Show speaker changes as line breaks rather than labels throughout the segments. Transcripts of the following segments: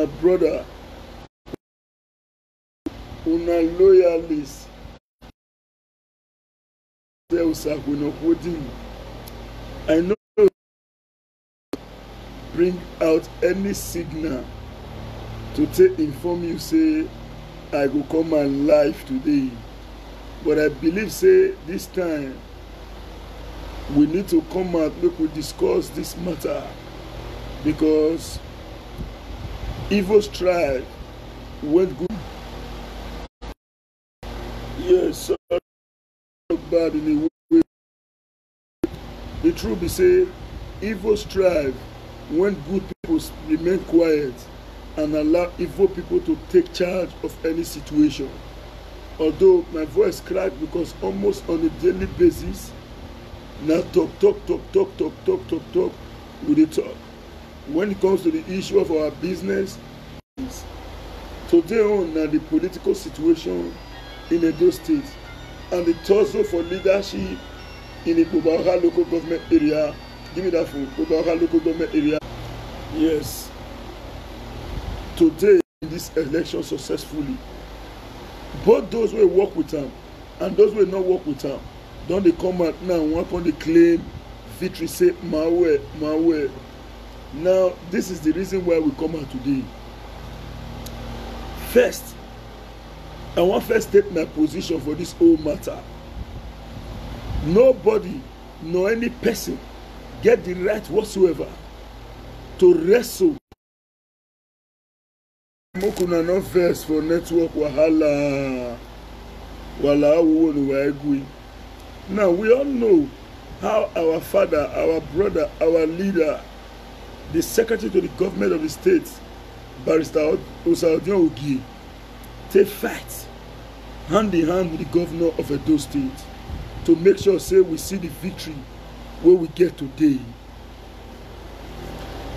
una brother, una loyalist, I know bring out any signal to take inform you say I go come and live today, but I believe say this time we need to come out make we discuss this matter, because evil strive went good. Yes, so bad in the way. The truth be say evil strive when good people remain quiet and allow evil people to take charge of any situation. Although my voice cracked because almost on a daily basis, now talk, we dey talk. When it comes to the issue of our business, today on now the political situation in Edo State and the tussle for leadership in the Obaoha local government area. Give me that phone. Obaoha local government area. Yes. Today, in this election successfully, both those who work with them and those who not work with them, don't they come out now and one point they claim victory, say, my way. Now, this is the reason why we come out today. First, I want first take my position for this whole matter. Nobody, nor any person, get the right whatsoever to wrestle. Mokuna no verse for network wahala. Now we all know how our father, our brother, our leader, the secretary to the government of the state, Barrister Osadion Ogie, they fight hand in hand with the governor of Edo State to make sure say we see the victory where we get today.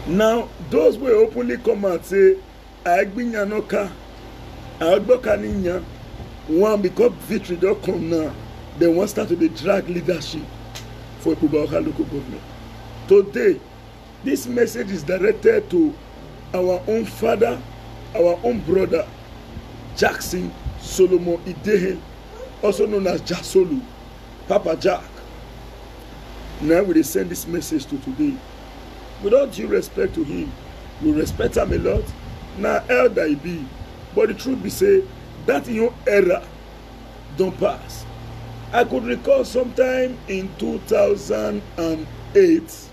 Now those will openly come and say Agbinyanoka, Agbokaninya, one because victory don't come now, they want start to drag leadership for Obaoha local government. Today, this message is directed to our own father, our own brother, Jackson Solomon Idehe, also known as Jasolu, Papa Jack. Now we send this message to today. With all due respect to him, we respect him a lot. Now elder he be, but the truth be say that your era don't pass. I could recall sometime in 2008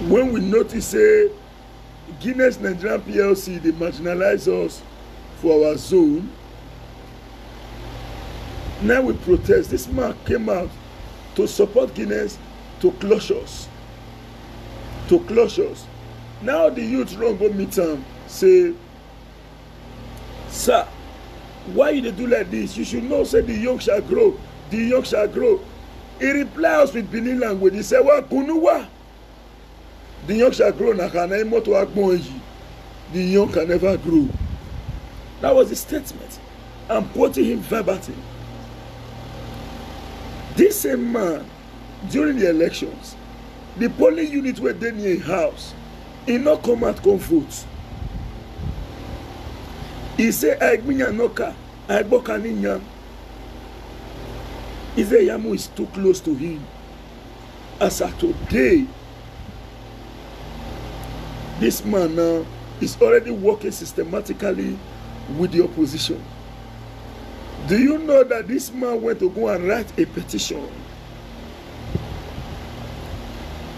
when we noticed say Guinness Nigerian PLC they marginalize us for our zone. Now we protest. This man came out to support Guinness to close us. Now the youth run go meet him, say, sir, why you do like this? You should know, say the young shall grow. The young shall grow. He replies with Benin language. He said, well, kunuwa. The young shall grow. The young can never grow. That was the statement. I'm quoting him verbatim. This same man, during the elections, the polling unit were there near a house. He not come out come vote. He say Agbinyanoka, Agbokaninya. He say Yamu is too close to him. As of today, this man now is already working systematically with the opposition. Do you know that this man went to go and write a petition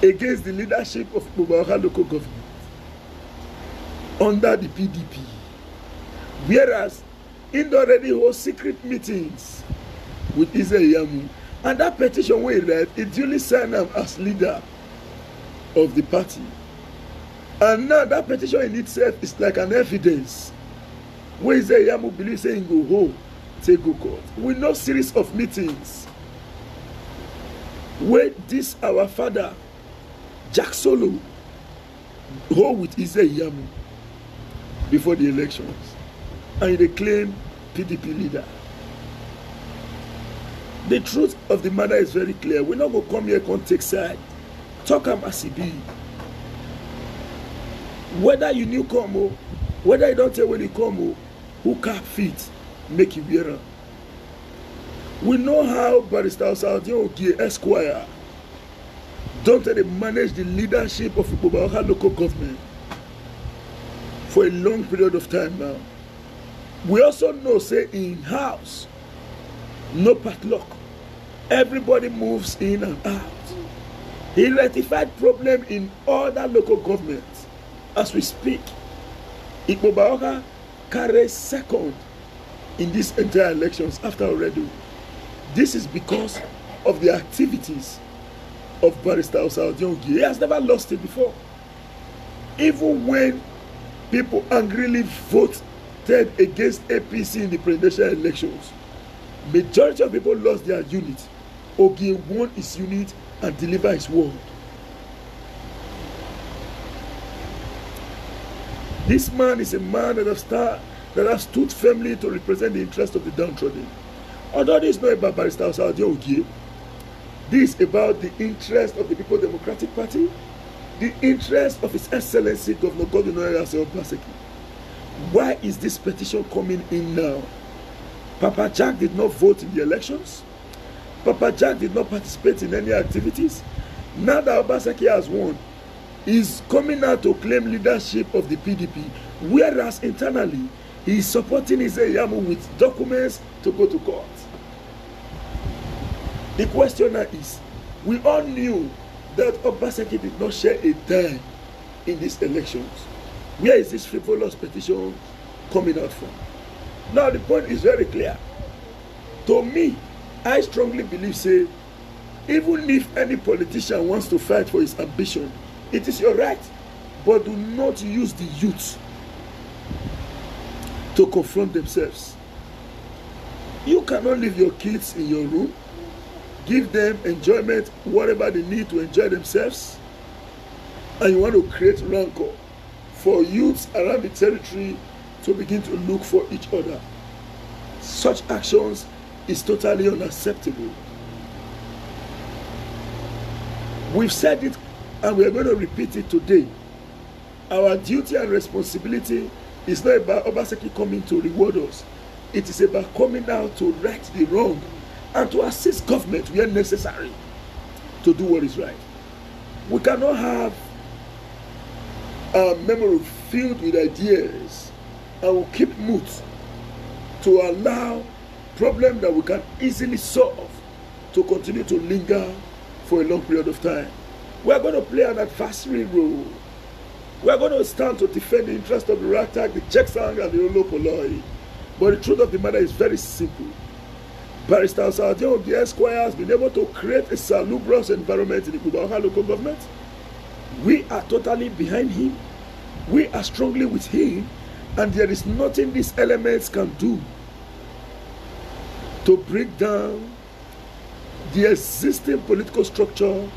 against the leadership of Obaoha local government under the PDP? Whereas he already holds secret meetings with Ize-Iyamu. And that petition where he read, he duly signed him as leader of the party. And now that petition in itself is like an evidence where Ize-Iyamu believes saying go home, take go court. We know series of meetings where this our father Jack Solo hold with Ize-Iyamu before the elections, and they claim PDP leader. The truth of the matter is very clear. We're not going to come here and take side. Talk am as it be. Whether you new come o, whether you don't tell when you come o, who cap fit make you wear am. We know how Barrister Osaodia Ogie Esquire don't they manage the leadership of Ikpoba local government for a long period of time now. We also know, say, in house, no padlock. Everybody moves in and out. He rectified problem in other local governments. As we speak, Ikpoba carries second in these entire elections after already. This is because of the activities of Barrister Osaodia Ogie. He has never lost it before. Even when people angrily voted against APC in the presidential elections, majority of people lost their unit. Ogie won his unit and delivered his word. This man is a man that has stood firmly to represent the interest of the downtrodden. Although this is not about Barrister Osaodia Ogie, this is about the interest of the People Democratic Party, the interest of His Excellency Governor Godwin Oyeyase Obaseki. Why is this petition coming in now? Papa Jack did not vote in the elections. Papa Jack did not participate in any activities. Now that Obaseki has won, he's coming out to claim leadership of the PDP, whereas internally he is supporting Ize-Iyamu with documents to go to court. The question now is, we all knew that Obaseki did not share a dime in these elections. Where is this frivolous petition coming out from? Now the point is very clear. To me, I strongly believe, say, even if any politician wants to fight for his ambition, it is your right, but do not use the youth to confront themselves. You cannot leave your kids in your room, give them enjoyment, whatever they need to enjoy themselves, and you want to create rancor for youths around the territory to begin to look for each other. Such actions is totally unacceptable. We've said it and we are going to repeat it today. Our duty and responsibility is not about Obaseki coming to reward us. It is about coming out to right the wrong and to assist government where necessary to do what is right. We cannot have our memory filled with ideas and we'll keep mute to allow problems that we can easily solve to continue to linger for a long period of time. We are going to play an adversary role. We are going to stand to defend the interest of the Ragtag, the Cheksang, and the Olopoloi. But the truth of the matter is very simple. Barrister Osaodia Ogie Esquire has been able to create a salubrious environment in the Ikpoba local government. We are totally behind him. We are strongly with him. And there is nothing these elements can do to break down the existing political structure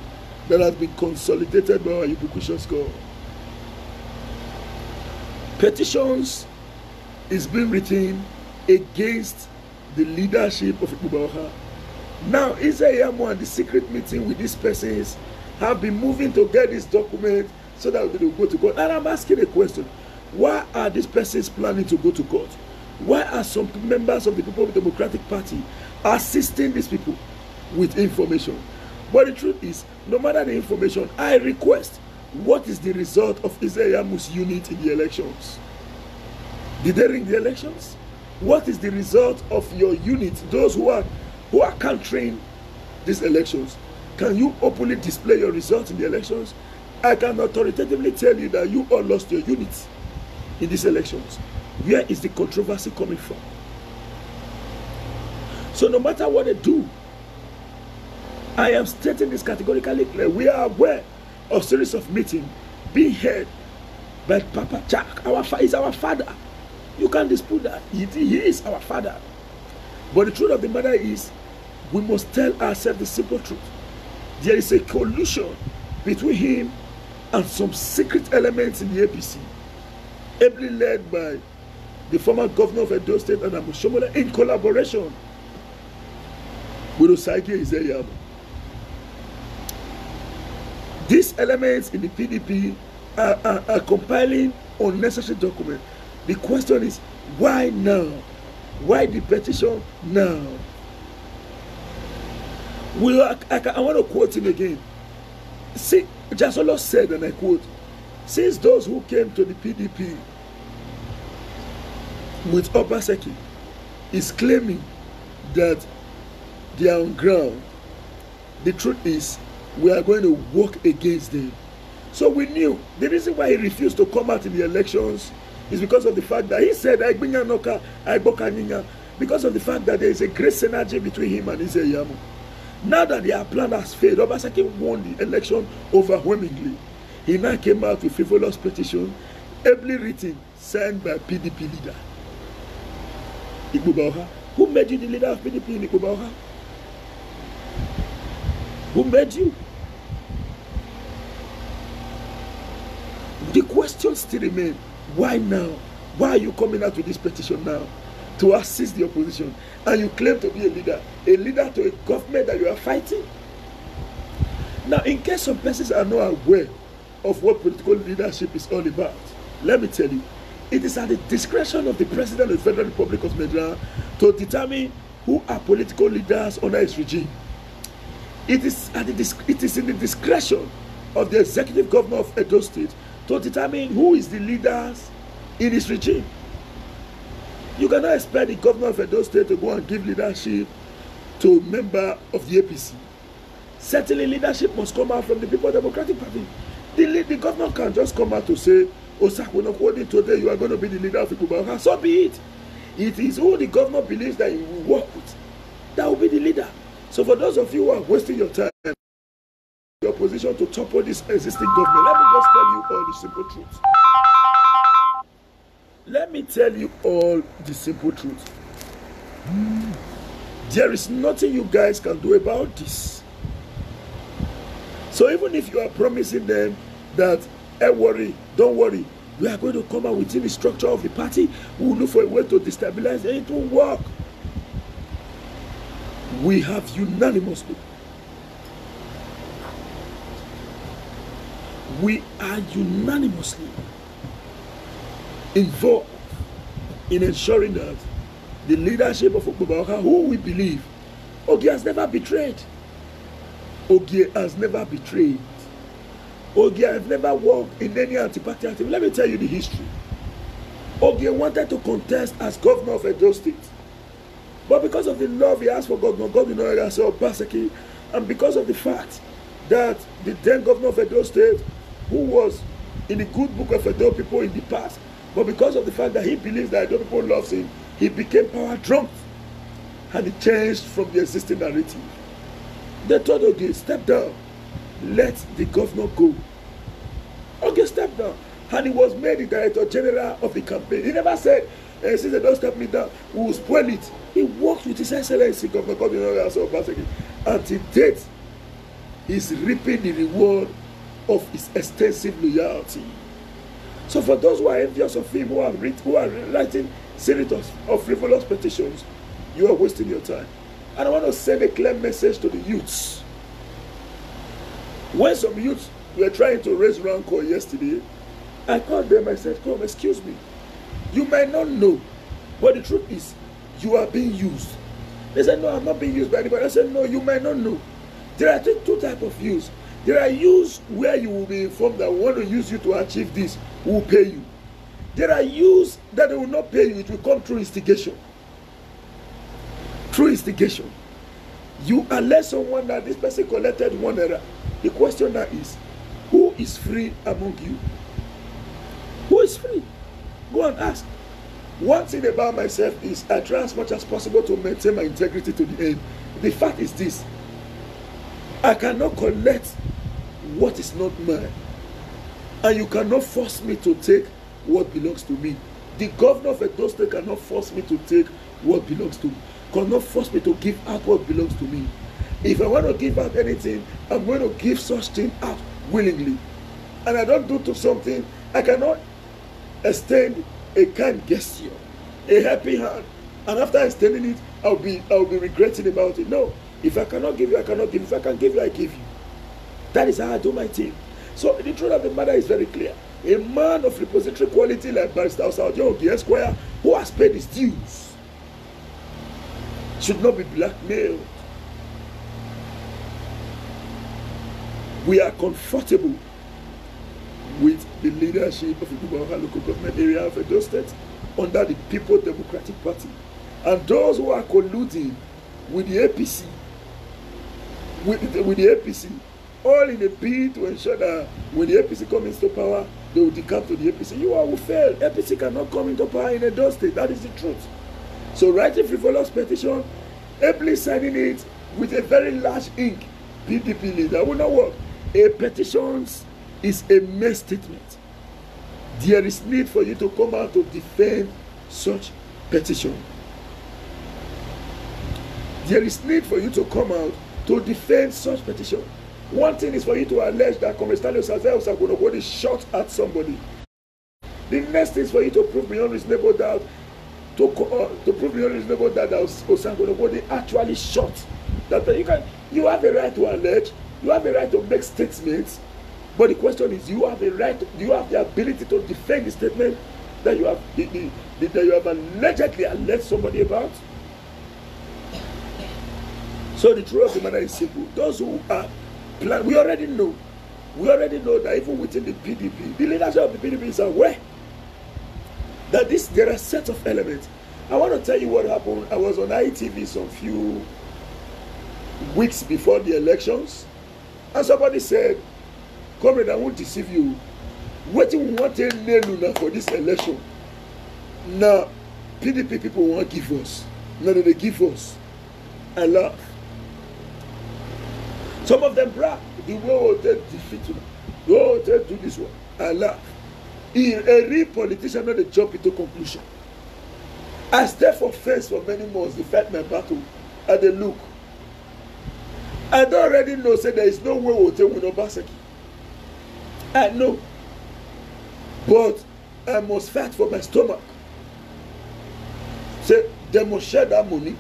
that has been consolidated by our ubiquitous score. Petitions is being written against the leadership of Ikpoba. Now, Ize-Iyamu and the secret meeting with these persons have been moving to get this document so that they will go to court. And I'm asking a question. Why are these persons planning to go to court? Why are some members of the People Democratic Party assisting these people with information? But the truth is, no matter the information, I request, what is the result of Ize-Iyamu's unit in the elections? Did they ring the elections? What is the result of your unit, those who are countering these elections? Can you openly display your results in the elections? I can authoritatively tell you that you all lost your units in these elections. Where is the controversy coming from? So no matter what they do, I am stating this categorically clear. We are aware of series of meetings being held by Papa Jack. Is our father. You can't dispute that. He is our father. But the truth of the matter is, we must tell ourselves the simple truth. There is a collusion between him and some secret elements in the APC, ably led by the former governor of Edo State, Adamu Oshiomhole, in collaboration with Osagie Ize-Iyamu. These elements in the PDP are compiling unnecessary documents. The question is, why now? Why the petition now? I want to quote him again. See, Jasolo said, and I quote, since those who came to the PDP with Obaseki is claiming that they are on ground, the truth is we are going to work against them. So we knew the reason why he refused to come out in the elections is because of the fact that he said because of the fact that there is a great synergy between him and Iseyamu. Now that their plan has failed, Obaseki won the election overwhelmingly. He now came out with frivolous petition, ably written, signed by PDP leader Ikpu Bawuha. Who made you the leader of PDP in Ikpu Bawuha? Who made you? The question still remains, why now? Why are you coming out with this petition now to assist the opposition? And you claim to be a leader to a government that you are fighting? Now, in case some persons are not aware of what political leadership is all about, let me tell you, it is at the discretion of the President of the Federal Republic of Nigeria to determine who are political leaders under his regime. It is in the discretion of the executive governor of Edo State to determine who is the leaders in his regime. You cannot expect the governor of Edo State to go and give leadership to a member of the APC. Certainly leadership must come out from the People's Democratic Party. The governor can just come out to say, Osakwunokwodi, today you are going to be the leader of Ikpu Bawuha. So be it. It is who the governor believes that he will work with that will be the leader. So for those of you who are wasting your time, your position to topple this existing government, let me just tell you all the simple truth. Let me tell you all the simple truth. There is nothing you guys can do about this. So even if you are promising them that, hey, don't worry, we are going to come out within the structure of the party, we will look for a way to destabilize it, it won't work. We have unanimously, involved in ensuring that the leadership of Ikpu Bawuha, who we believe, Ogie has never betrayed. Ogie has never betrayed. Ogie has never worked in any anti-party activity. Let me tell you the history. Ogie wanted to contest as governor of Edo State. But because of the love he has for Governor Obaseki, and because of the fact that the then governor of Edo State, who was in the good book of Edo people in the past, but because of the fact that he believes that Edo people loves him, he became power drunk. And he changed from the existing narrative. They told Ogie, step down. Let the governor go. Ogie stepped down. And he was made the director general of the campaign. He never said, since they don't step me down, we will spoil it. He worked with His Excellency Governor Obaseki. And to date, he's reaping the reward of his extensive loyalty. So for those who are envious of him, who are writing series of frivolous petitions, you are wasting your time. And I want to send a clear message to the youths. When some youths were trying to raise rancor yesterday, I called them, I said, come, excuse me. You might not know, but the truth is, you are being used. They said, no, I'm not being used by anybody. I said, no, you might not know. There are two types of use. There are use where you will be informed that we want to use you to achieve this, we will pay you. There are use that they will not pay you, it will come through instigation. Through instigation. You alert someone that this person collected 1 naira. The question now is, who is free among you? Who is free? Go and ask. One thing about myself is I try as much as possible to maintain my integrity to the end. The fact is this: I cannot collect what is not mine, and you cannot force me to take what belongs to me. The governor of Edo State cannot force me to take what belongs to me, cannot force me to give out what belongs to me. If I want to give out anything, I'm going to give such thing out willingly. And I don't do to something, I cannot extend a kind gesture, a happy hand, and after extending it, I'll be regretting about it. No, if I cannot give you, I cannot give you. If I can give you, I give you. That is how I do my thing. So the truth of the matter is very clear. A man of repository quality like Barrister Osaojo Esquire, who has paid his dues, should not be blackmailed. We are comfortable with the leadership of the Igbokha local government area of Edo State under the People Democratic Party. And those who are colluding with the APC, all in a bid to ensure that when the APC comes into power, they will decamp to the APC. You all will fail. APC cannot come into power in Edo State. That is the truth. So writing frivolous petition, ably signing it with a very large ink, PDP leader, will not work. A petition is a mere statement. There is need for you to come out to defend such petition. There is need for you to come out to defend such petition. One thing is for you to allege that Comrade Stanley Osagbonogwode shot at somebody. The next thing is for you to prove beyond reasonable doubt, to prove beyond reasonable doubt that Osagbonogwode actually shot. You have a right to allege, you have a right to make statements, but the question is, you have a right, do you have the ability to defend the statement that you have that you have allegedly alleged somebody about? So the truth of the matter is simple. Those who are planning, we already know that even within the PDP, the leadership of the PDP is aware that there are a set of elements. I want to tell you what happened. I was on ITV some few weeks before the elections, and somebody said, "Comrade, I won't deceive you. What you want to nail for this election? Now, PDP people won't give us. No, they give us. I laugh. Some of them brag. The way they defeat you. The way they do this one. I laugh. A real politician not to jump into conclusion. I stayed for face for many months to fight my battle. And they look. I don't already know, say there is no way we'll take with Obaseki. I know. But I must fight for my stomach. Say, they must share that money.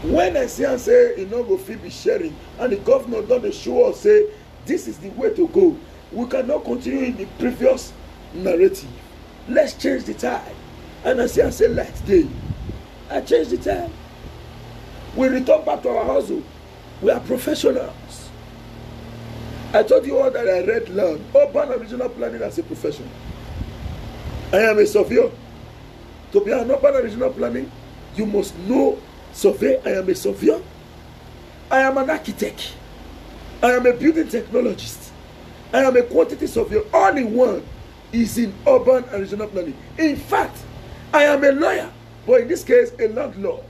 When I see and say, you know, go fit be sharing, and the governor don't show us, say, this is the way to go. We cannot continue in the previous narrative. Let's change the tide. And I see and say, light day. I change the tide. We return back to our hustle. We are professionals. I told you all that I read land, urban and regional planning as a profession. I am a surveyor. To be an urban and regional planning, you must know survey. I am a surveyor. I am an architect. I am a building technologist. I am a quantity surveyor. All in one is in urban and regional planning. In fact, I am a lawyer, but in this case, a landlord.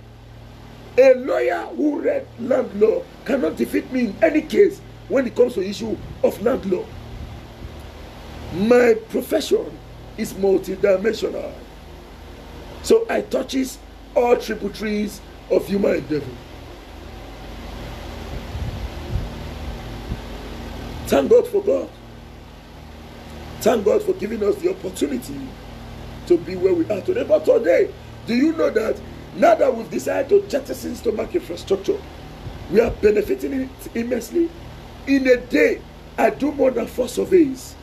A lawyer who read land law cannot defeat me in any case when it comes to the issue of land law. My profession is multidimensional. So I touches all tributaries of human endeavor. Thank God for God. Thank God for giving us the opportunity to be where we are today. But today, do you know that now that we've decided to jettison stomach infrastructure, we are benefiting it immensely? In a day, I do more than 4 surveys.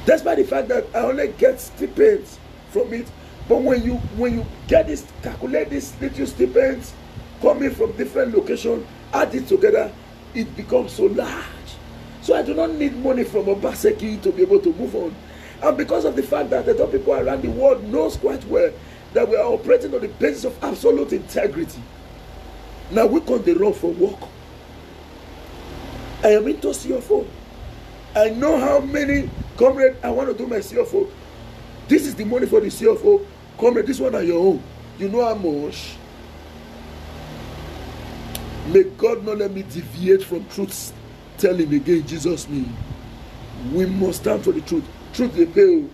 Despite the fact that I only get stipends from it, but when you get this, calculate these little stipends coming from different locations, add it together, it becomes so large. So I do not need money from Obaseki to be able to move on. And because of the fact that the top people around the world knows quite well that we are operating on the basis of absolute integrity. Now we can't run for work. I am into CFO. I know how many, comrade, I want to do my CFO. This is the money for the CFO. Comrade, this one on your own. You know how much? May God not let me deviate from truth telling again in Jesus' name. We must stand for the truth. Truth they pay,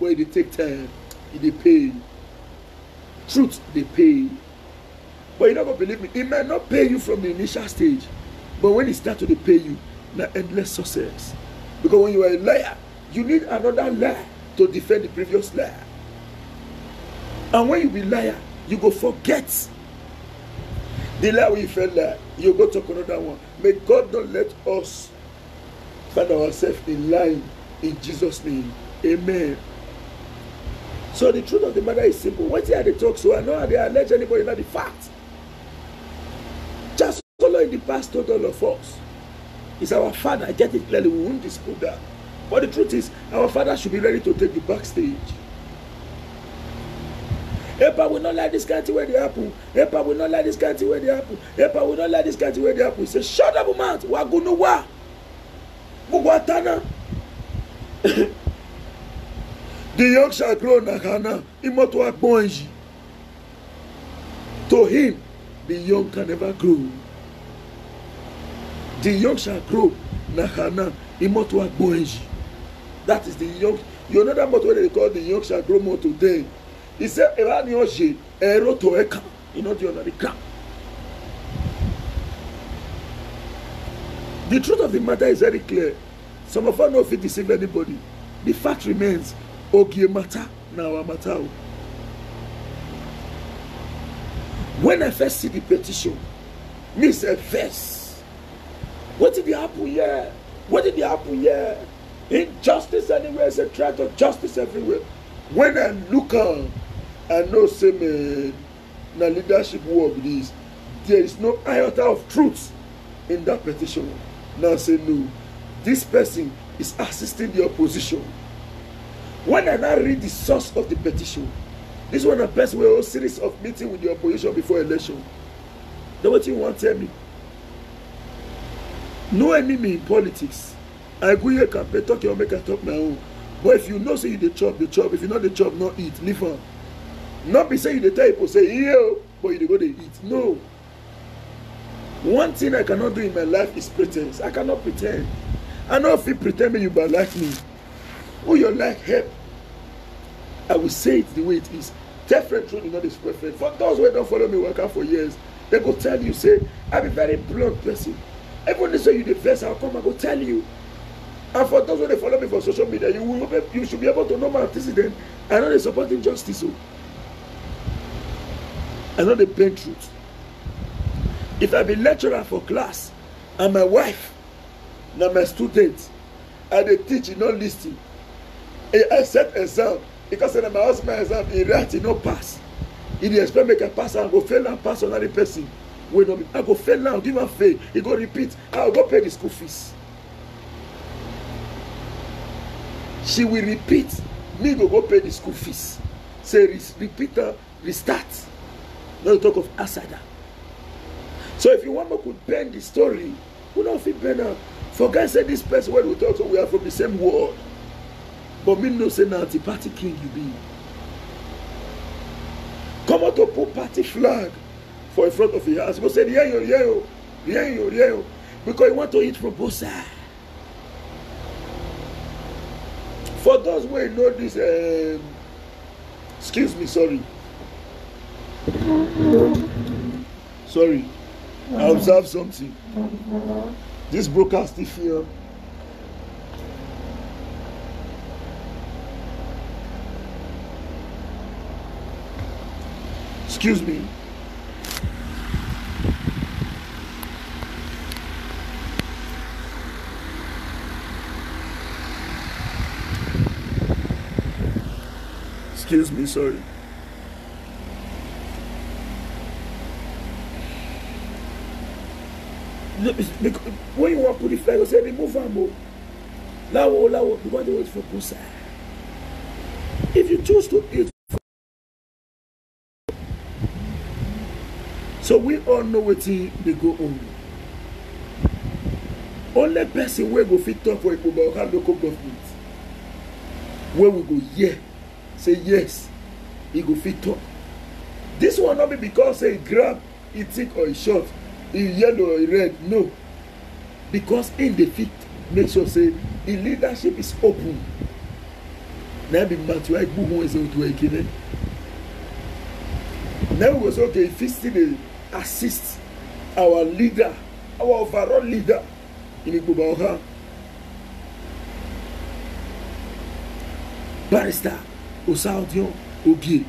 but they take time. They pay. Truth they pay. But you're not going to believe me. It might not pay you from the initial stage. But when it starts to pay you, now endless success. Because when you are a liar, you need another lie to defend the previous lie. And when you be liar, you go forget the lie when you felt lie. You go talk another one. May God not let us find ourselves in lying in Jesus' name. Amen. So the truth of the matter is simple. What here they talk, so I know how they allege anybody, not the fact. Just following the past told all of us. It's our Father. I get it clearly. We won't dispute that. But the truth is, our Father should be ready to take the backstage. Epa will not let this country where they happen. Epa will not let this country where they happen. Epa will not let this country where they happen. He says, shut up, man. Wagunuwa. Mugwatana. The young shall grow nakana. Imoto akbonji. To him, the young can never grow. The young shall grow nakana. Imoto akbonji. That is the young. You know that motto they call the young shall grow more today. He said, you know, the ground. The truth of the matter is very clear. Some of us know if it deceive anybody. The fact remains, Ogie matter, now our matter. When I first see the petition, me say first. What did happen here? What did happen here? Injustice anywhere is a threat of justice everywhere. When I look on, I know say man, na leadership work this. There is no iota of truth in that petition. Now say no, this person is assisting the opposition. When I now read the source of the petition, this one a person with a series of meetings with the opposition before election. Now what you want to tell me? No enemy in politics. I go here campaign talk your make I talk my own. But if you know say you the chop. If you know the chop, not eat. Leave on. Not be saying you the type of say yo, but you go to eat. No. One thing I cannot do in my life is pretense. I cannot pretend. I know if you pretend me you bad like me. Who you like help? I will say it the way it is. Tell friend truth is not this friend. For those who don't follow me work out for years, they go tell you say I'm a very blunt person. Everyone they say you the best, I'll come and go tell you. And for those who follow me for social media, you should be able to know my antecedent. I know they support injustice. So. I know the plain truth. If I be lecturer for class, and my wife, now my student, and they teach, you not listen. I set exam, because when my husband exam, he write, he no pass. He expect me to pass, and go fail and pass another person. I go fail now, give him fail. He go repeat, I'll go pay the school fees. She will repeat, me go pay the school fees. Say repeat, restart. Not to talk of Asada. So if you want me to bend the story, we don't feel better. For guys say this person when we talk, so we are from the same world. But me no say now party king you be. Come out to put party flag for in front of your house. Go say yeah, because you want to eat from both sides. For those who know this, excuse me, sorry. Sorry, I observed something. This broadcast here. Excuse me. Excuse me, sorry. When you want to put the flag, you say remove them. Lawo, you want to wait for Pusa. If you choose to eat, so we all know what they go on. Only person where go fit talk for Ikubauka local government. Where we go, yeah. Say yes, he go fit talk. This one not be because say he grab, he thick or he short, he yellow or he red. No, because in the fit make sure say the leadership is open. Now be Matthew who is to again. Now we go say okay, if he still assist our leader, our overall leader in Ikubauka, Barrister Osaudio Ogie.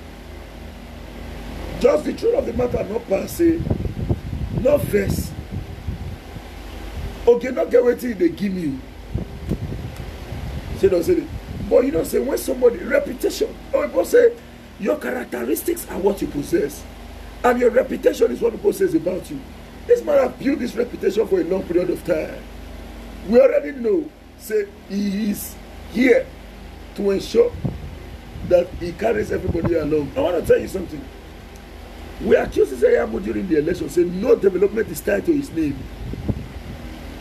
Just the truth of the matter, not passe, not first. Okay, not get waiting they give you. Say don't say it. But you don't say when somebody reputation. Oh, people say your characteristics are what you possess, and your reputation is what people says about you. This man have built this reputation for a long period of time. We already know. Say he is here to ensure that he carries everybody along. I want to tell you something. We accused Isaiamu during the election, saying no development is tied to his name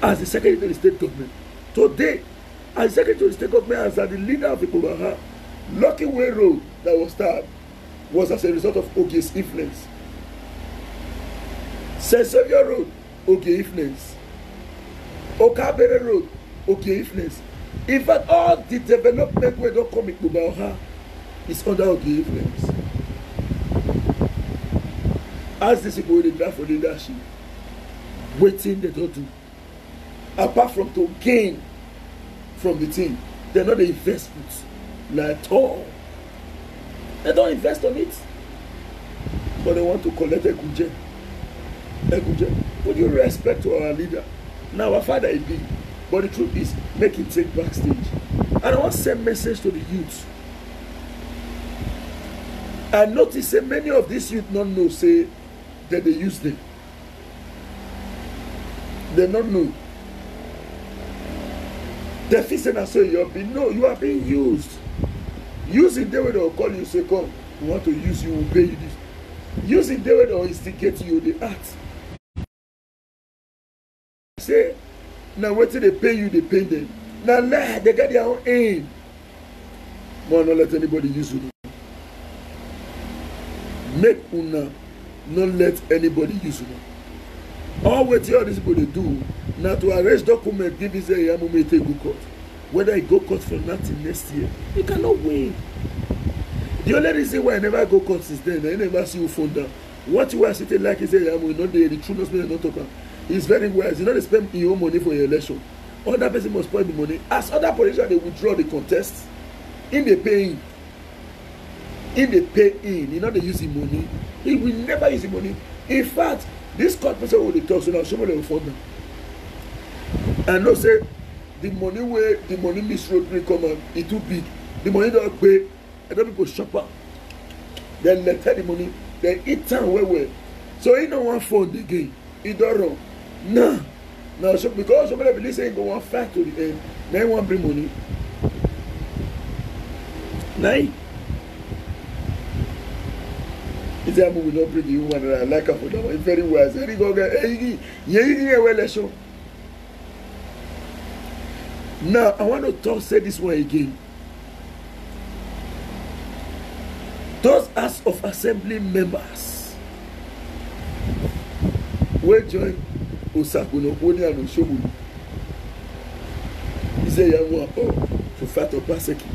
as the Secretary of the State Government. Today, as Secretary of the State Government, as the leader of the Kubaha, Lucky Way Road that was started was as a result of Oge's influence. St. Xavier Road, Oge influence. Okabere Road, Oge influence. In fact, all the development we don't come in Kubaha is under Oge influence. As these people they draft for leadership, waiting they don't do. Apart from to gain from the team, they're not the investments like at all. They don't invest on it, but they want to collect a Ekuje. Would you respect to our leader? Now our father is big, but the truth is, make him take backstage. And I want to send message to the youth. I notice that many of these youth don't know say that they use them. They don't know. The fixing and say you are being no, you are being used. Using the way they'll call you, say, come, we want to use you, we'll pay you this. Using the way they'll instigate you, the act. Say, now what they pay you, they pay them. Now they get their own aim. But not let anybody use you. Make una not let anybody use you. All what all these people they do now to arrange document, give his Yamume take go court. Whether he go court for nothing next year, you cannot win. The only reason why I never go court since then, I never see you phone down. What you are sitting like is Yamu, not the truth, not talking. It's very wise. You know they spend your own money for your election. Other person must spend the money. As other politicians they withdraw the contest, in the paying. In the pay-in, you know they use the money. He will never use the money. In fact, this court person will talk so now somebody will fund them. And no say the money where the money Miss Road come out, it too big. The money don't pay, and then people shop up. Then let the money, then eat time well. So he don't want fund again. He don't run. No. Now so because somebody believe saying go one fight to the end, then one bring money. Now he said, we will not bring you one and I like her for that one. It's very wise. Very good. Now, I want to say this one again. Those House of Assembly members will join Osakuno, Oni and Oshogunu. He said, to fight Obaseki.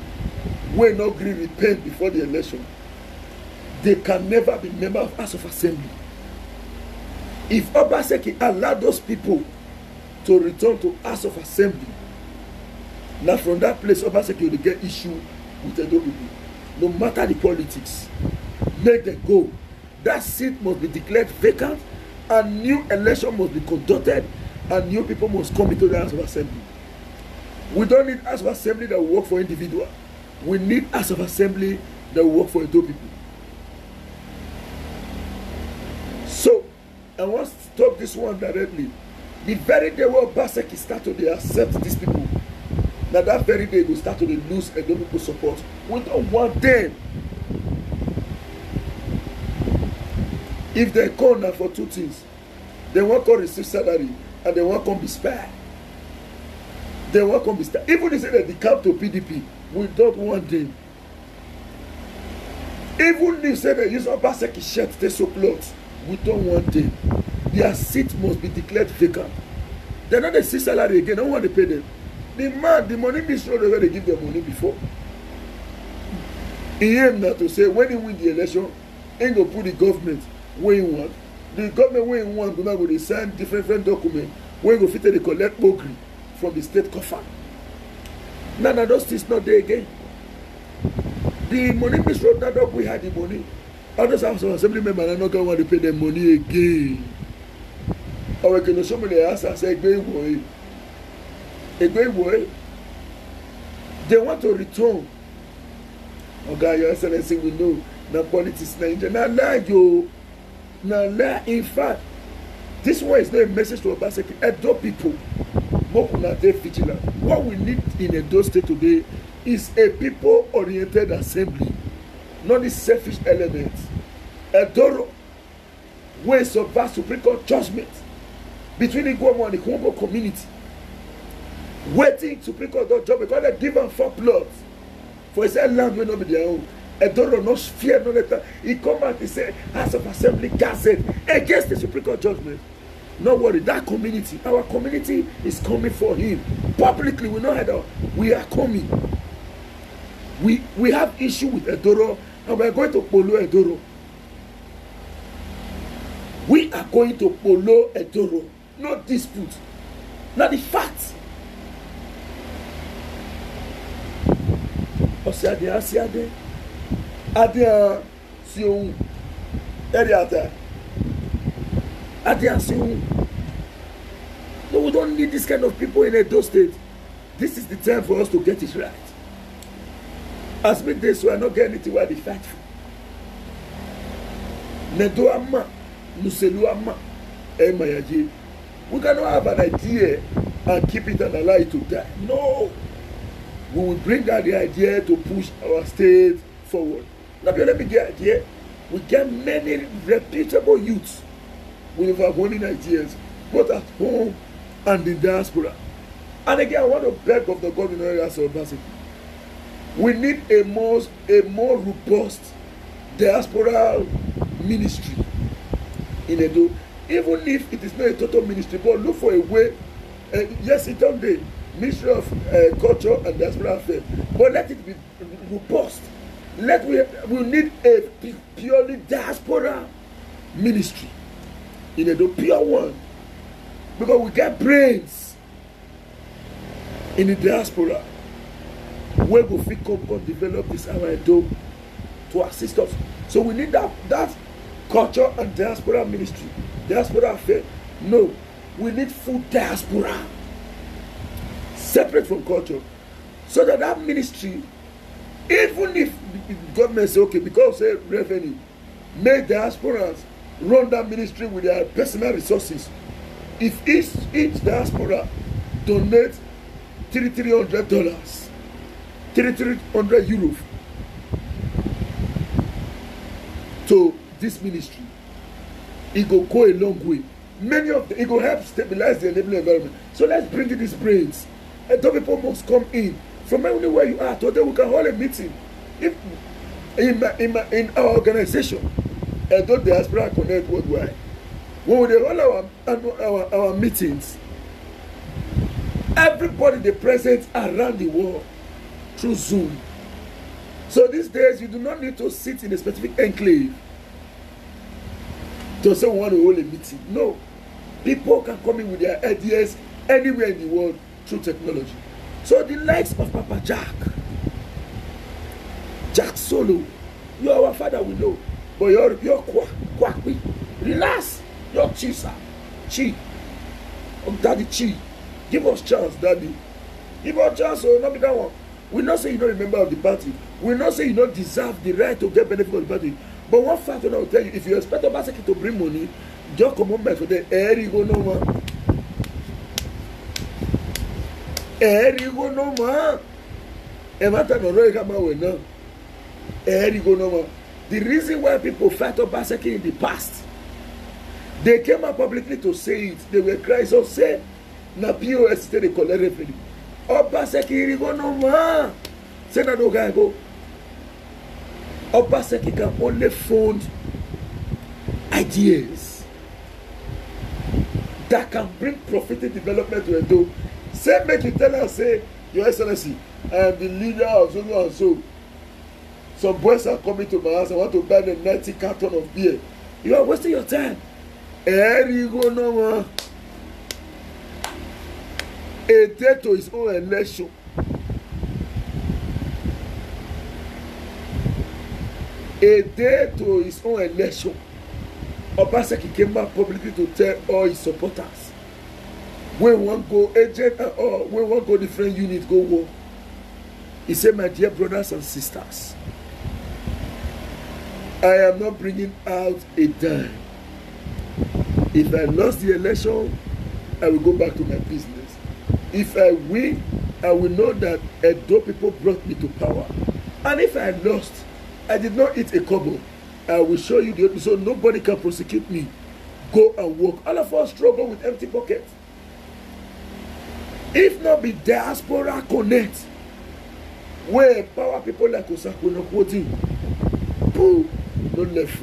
We not agree repent before the election. They can never be member of House of Assembly. If Obaseki allowed those people to return to House of Assembly, now from that place Obaseki will get issue with the people. No matter the politics, make them go. That seat must be declared vacant, and new election must be conducted, and new people must come into the House of Assembly. We don't need House of Assembly that will work for individual. We need House of Assembly that will work for two people. So, I want to talk this one directly. The very day where Obaseki start to accept these people, now that very day will start to lose and no people support. We don't want them. If they come now for two things, they won't come receive salary and they won't come be spared. They won't come be spared. Even if they say that they come to PDP, we don't want them. Even if they say they use Obaseki shirt, they so clothes, we don't want them. Their seat must be declared vacant. They're not the see salary again. I don't want to pay them. The man, the money minister, where they give them money before. He aimed now to say when he win the election, he ain't gonna put the government where he want. The government where he want, gonna go sign different documents where he go fit to collect mogri from the state coffer. None of those things not there again. The money minister that up we had the money. Others House of Assembly members are not going to want to pay them money again. Or we can show me the answer and say, going away. They want to return. Okay, Your Excellency, we know the politics in Nigeria. Now, you, now, in fact, this one is not a message to Obaseki. Edo people, more vigilant. What we need in Edo State today is a people-oriented assembly, not these selfish elements. Edo, ways of vast Supreme Court judgment between Igbo and the Congo community. Waiting Supreme Court judgment because they give them 4 plots for his land will not be their own. Edo no fear no letter. He come out and say House of Assembly gazette against the Supreme Court judgment. No worry, that community, our community is coming for him. Publicly, we know how we are coming. We have issue with Edoro and we are going to polo Edoro. We are going to polo Edoro, not dispute, not the facts. Osiade, Adia Sion, Eriata. No, we don't need this kind of people in Edo State. This is the time for us to get it right. As we this, we are not getting it where they fight for. Nedo Amma, Muselu Amma, Emayaji. We cannot have an idea and keep it and allow it to die. No. We will bring out the idea to push our state forward. Now, let me get idea. We get many reputable youths with our winning ideas, both at home and in diaspora. And again, I want to beg of the governor areas of Obaseki. We need a more robust diaspora ministry in Edo. Even if it is not a total ministry, but look for a way. Yes, it's on the Ministry of Culture and Diaspora Affairs, but let it be robust. We need a purely diaspora ministry in Edo, pure one, because we get brains in the diaspora. Where go fit come develop this our Edo to assist us. So we need that culture and diaspora ministry, diaspora affair. No, we need full diaspora, separate from culture, so that ministry, even if the government say okay, because say revenue, make diasporas run that ministry with their personal resources. If each diaspora donate $300, €300 to this ministry, it will go a long way. It will help stabilize the enabling environment. So let's bring in these brains. And those people must come in from anywhere you are. Today we can hold a meeting. If in our organization, Edo Diaspora Connect Worldwide, when we hold our meetings, everybody they present around the world through Zoom. So these days you do not need to sit in a specific enclave to say we want to hold a meeting. No, people can come in with their ideas anywhere in the world through technology. So the likes of Papa Jack Solo, you are our father, we know, but you're quack. Relax, you're Chi, sir. Chi, Daddy Chi, give us chance, Daddy. Give us chance, so not be that one. We not say you don't remember of the party. We not say you don't deserve the right to get benefit of the party. But one fact I will tell you, if you expect Obaseki to bring money, just come on back for the air you go no man. Air you go no man. And what I know come out now. Air you go no man. The reason why people fight Obaseki in the past, they came out publicly to say it. They were crying, so say na POS they collect revenue. Obaseki go no man. Say na no guy go. Obaseki can only fund ideas that can bring profiting development to Edo. Say make you tell us, say, Your Excellency, I am the leader of so and so. Some boys are coming to my house. I want to buy them 90 carton of beer. You are wasting your time. Here you go no more. A day to his own election. A day to his own election. Obaseki came back publicly to tell all his supporters, when one go agent and all, when one go different unit go war. He said, my dear brothers and sisters, I am not bringing out a dime. If I lost the election, I will go back to my business. If I win, I will know that Edo people brought me to power. And if I lost, I did not eat a kobo. I will show you the other, so nobody can prosecute me. Go and work. All of us struggle with empty pockets. If not be diaspora connect, where power people like Osako no quoting, no left.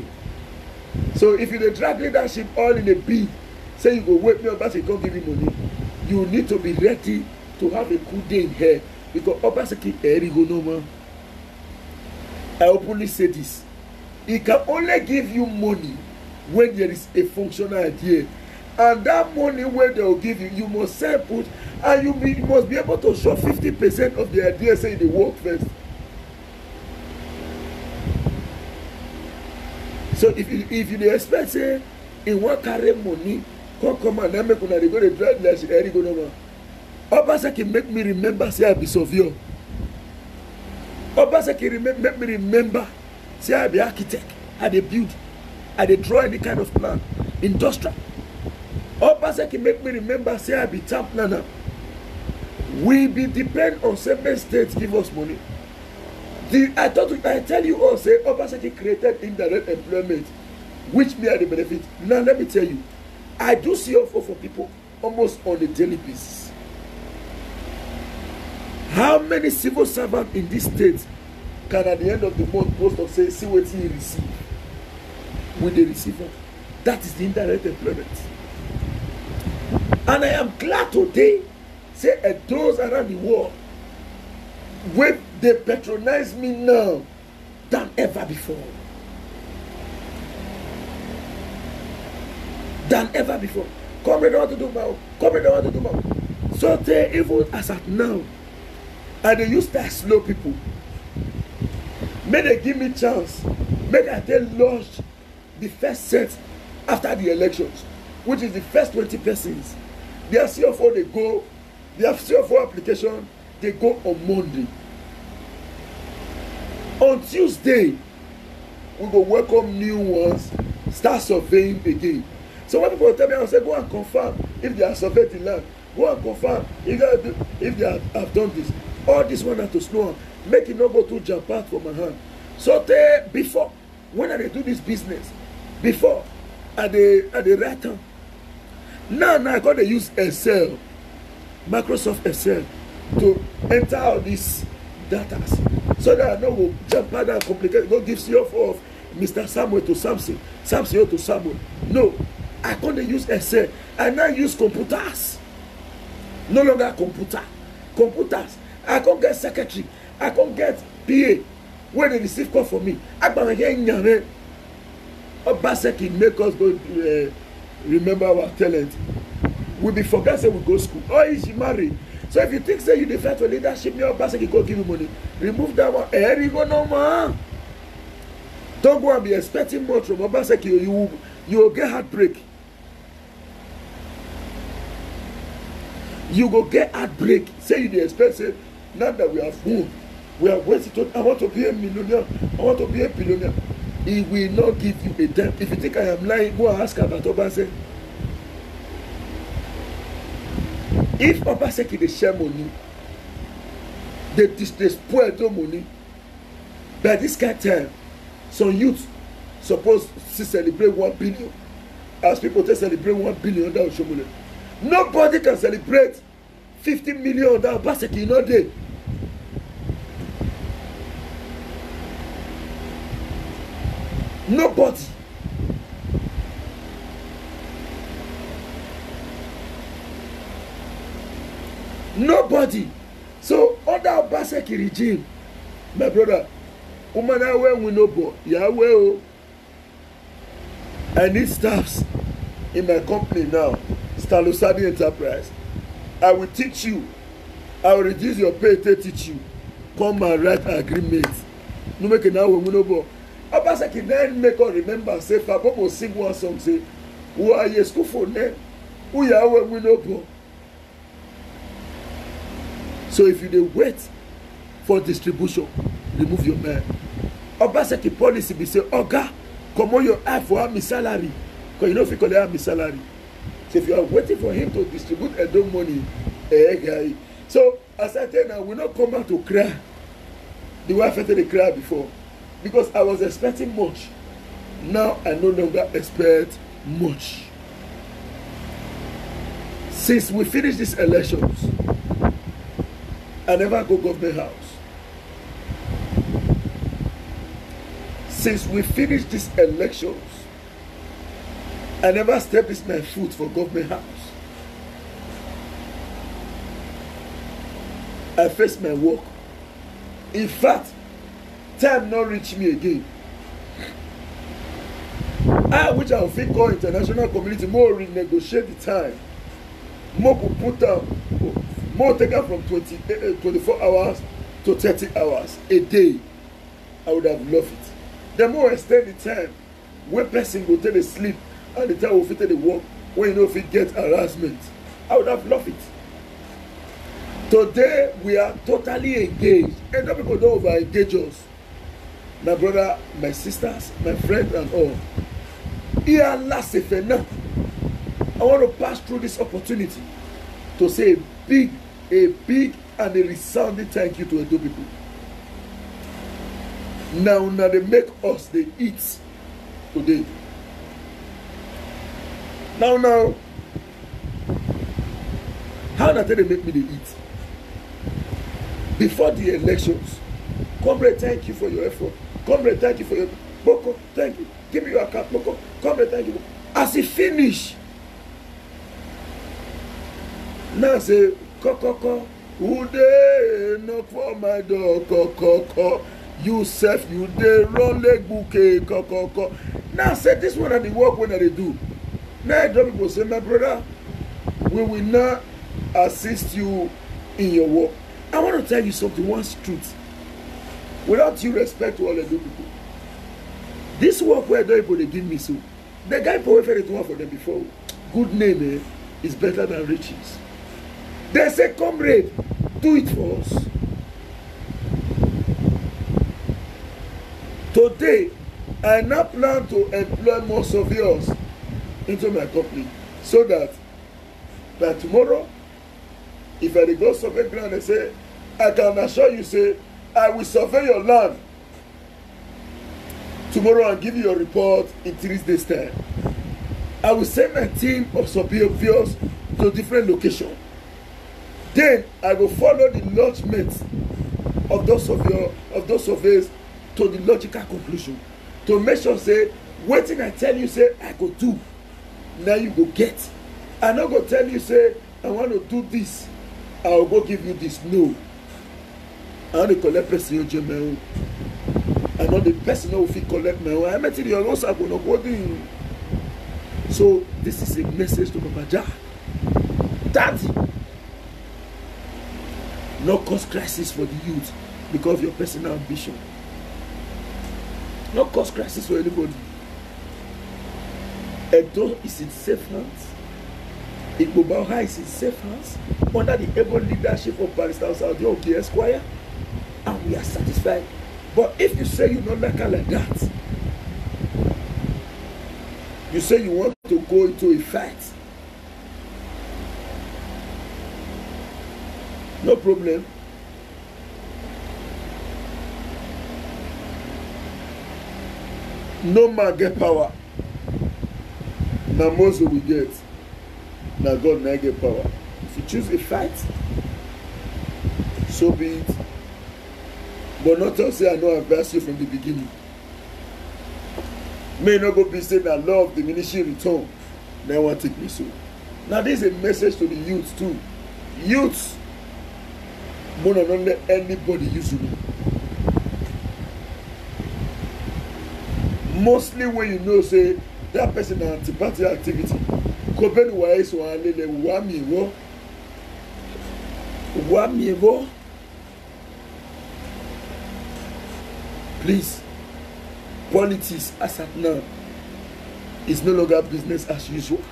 So if you dey drag leadership all in a bid, say you go wake me up, but you can't give you money, you need to be ready to have a good day in here, because Obaseki Erigo no man. I openly say this: he can only give you money when there is a functional idea, and that money where they will give you, you must sell put, and you must be able to show 50% of the idea, say they work first. So if you expect say in one carry money, come and then make una dey go dey drive like Eric Onoma. Obaseki make me remember say I be Sovio. Obaseki make me remember say I be architect, I dey build, I dey draw any kind of plan, industrial. Obaseki make me remember say I be town planner. We be depend on seven states give us money. I tell you all, say Obaseki created indirect employment, which me are the benefit. Now let me tell you, I do CFO for people almost on a daily basis. How many civil servants in this state can at the end of the month post of say, see what he receive? With the receiver. That is the indirect employment. And I am glad today, say those around the world, where they patronize me now than ever before. Than ever before. Come ready, what to do now. Come ready, what to do now. So they even as at now, and they use that slow people. May they give me chance. May they launch the first set after the elections, which is the first 20 persons. Their CFO they go, their CFO application they go on Monday. On Tuesday, we go welcome new ones, start surveying again. So when people tell me, I say, go and confirm if they have surveyed the land. Go and confirm if they have done this. All this one have to slow on. Make it not go too jump out from my hand. So before, when I do this business, before, I write down. Now I got to use Excel, Microsoft Excel, to enter all these data. So that I know we'll jump out and complicate, go give CFO of Mr. Samuel to Samson, Samson to Samuel. No, I can't use Excel. I now use computers. No longer computers. I can't get secretary. I can't get PA. When they receive call for me, I can't get Nyame. Obaseki make us go remember our talent. We be forget say we go school. Oh, is she married? So if you think say you defend for leadership, your Obaseki go give you money. Remove that one. Here you go no more. Don't go and be expecting much from Obaseki. You will get heartbreak. You go get heartbreak. Say you dey expect say now that we have won, we are waiting to. I want to be a millionaire. I want to be a billionaire. He will not give you a dime. If you think I am lying, go and ask about Obaseki. If Obaseki dey share money, they spoil the money. By this kind of time, some youth supposed to celebrate 1 billion. As people to celebrate 1 billion, that will show money. Nobody can celebrate 50 million that Obaseki no dey. Nobody. Nobody. So under Obaseki regime, my brother, Umana we no bo, Yahweh. I need staffs in my company now, Stalosadi Enterprise. I will teach you. I will reduce your pay to teach you. Come and write agreement. No make it now we no bo. Obaseki then make us remember, say, Fabomo sing one song, say, who are you school for them? Who Yahweh we no bo. So if you dey wait for distribution, remove your man. Obaseki policy be say, Oga, come on your eye for me salary. Because you know if you collect me salary. So if you are waiting for him to distribute Edo money, guy. So as I tell now, we not come back to cry. The way I felt the cry before. Because I was expecting much. Now I no longer expect much. Since we finished these elections, I never go government house. Since we finished these elections, I never stepped this my foot for government house. I face my work. In fact, time not reach me again. I which I will call international community more renegotiate the time. More put down, more take out from 24 hours to 30 hours a day. I would have loved it. The more extend the time, when person go take a sleep and the time will fit the work, when you know if it get harassment, I would have loved it. Today we are totally engaged, and some people don't over engage us. My brother, my sisters, my friends, and all. Here last now. I want to pass through this opportunity to say a big and a resounding thank you to Edo people. Now they make us they eat today. Now, how that they make me they eat? Before the elections, comrade, thank you for your effort. Comrade, thank you for your Boko, thank you. Give me your account, Boko. Comrade, thank you. As he finish, now say, Kokoko, who they knock for my door, Kokoko. You self, you dey run leg bouquet, Kokoko. Now say this one at the work when they do. Now I people say, my brother, we will not assist you in your work. I want to tell you something, one truth. Without due respect to all the people. This work where people they give me so. The guy preferred to work for them before. Good name is better than riches. They say, comrade, do it for us. Today, I now plan to employ more surveyors into my company so that by tomorrow, if I go survey ground and say, I can assure you, say, I will survey your land tomorrow and give you a report in 3 days' time. I will send my team of surveyors to different locations. Then I will follow the lodgement of those surveys to the logical conclusion. To make sure, say, waiting I tell you, say, I go do. Now you go get. I not go tell you, say, I want to do this. I will go give you this. No. I want to collect person your Jemel. I know the person who will collect my own. I met in your house. I will not go do. So this is a message to Papa Jah. Daddy, no cause crisis for the youth because of your personal ambition. No cause crisis for anybody. Edo is in safe hands. Igbobauha is in safe hands under the able leadership of Barrister Saudi Oki Esquire, and we are satisfied. But if you say you don't like her like that, you say you want to go into a fight, no problem. No man get power. Now Moses will get. Now God now get power. If you choose a fight, so be it. But not to say I know advise you from the beginning. May not go be saying that law of diminishing return. Now want to take me so. Now this is a message to the youth too. Youths, more than not let anybody use you. Mostly when you know, say, that person has anti-party activity. Please, politics as at now is no longer business as usual.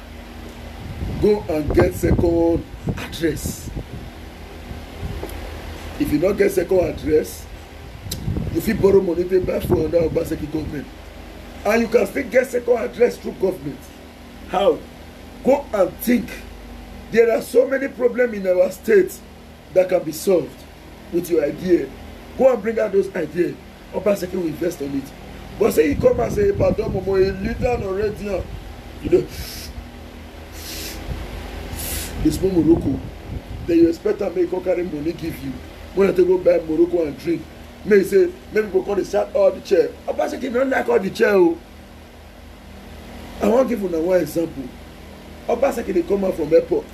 Go and get second address. If you don't get second address, you fit borrow money to buy phone under Obaseki government. And you can still get second address through government. How? Go and think. There are so many problems in our state that can be solved with your idea. Go and bring out those ideas. Obaseki will invest on it. But say you come and say, pardon, Momo, a leader already, you know, this Morocco, then you expect to make carry money give you. When you go buy Morocco and drink, may say, maybe go call the start all the chair. Obaseki don't like all the chair. I want to give you one example. Obaseki they come out from airport.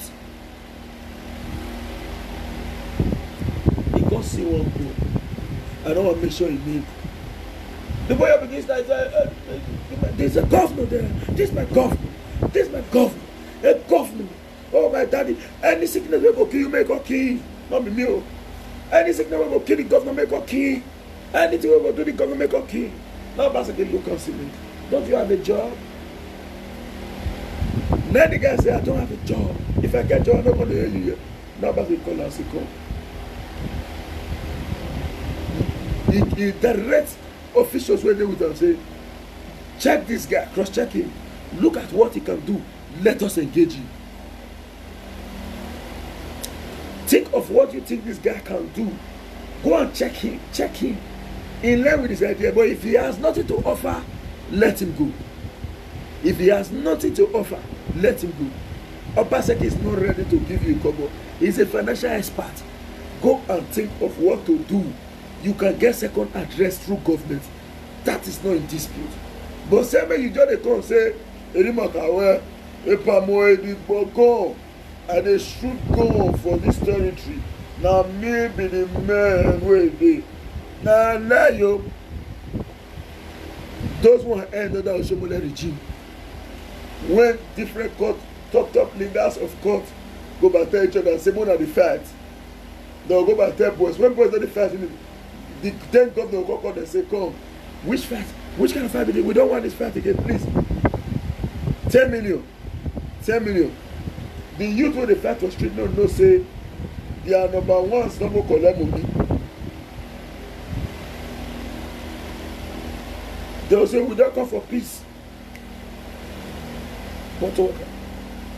He go see one boy. I don't want to make sure he need. The boy begins to say, there's a governor there. This is my governor. This is my governor. A governor. Oh my daddy. Any sickness will go kill you, make a key. Not be me. Any sickness will go kill the governor, make a key. Anything will go do the governor, make a key. Now Obaseki look and see me. Don't you have a job? Then the guy say, I don't have a job. If I get a job, I'm not going to hear you yet. Now Obaseki call and say, come. He directs officials when they would and say, check this guy, cross-check him. Look at what he can do. Let us engage him. Think of what you think this guy can do. Go and check him. Check him. In line with his idea. But if he has nothing to offer, let him go. If he has nothing to offer, let him go. Obaseki is not ready to give you a kobo. He's a financial expert. Go and think of what to do. You can get second address through government. That is not in dispute. But say when you just come say, Erimakawe, Epamoe, Dibogon, and they shoot gun for this territory. Now me be the man where they. Now you. Those who are under the Oshomole regime. When different court, top leaders of court go back tell each other and say, "More than the fight," they'll go back tell boys. When boys do the fight, the then governor will go court and say, "Come, which fight? Which kind of fight? We don't want this fight again, please." 10 million. 10 million. The youth when they fight for street no say they are number one, some will collect money. They will say, we don't come for peace. But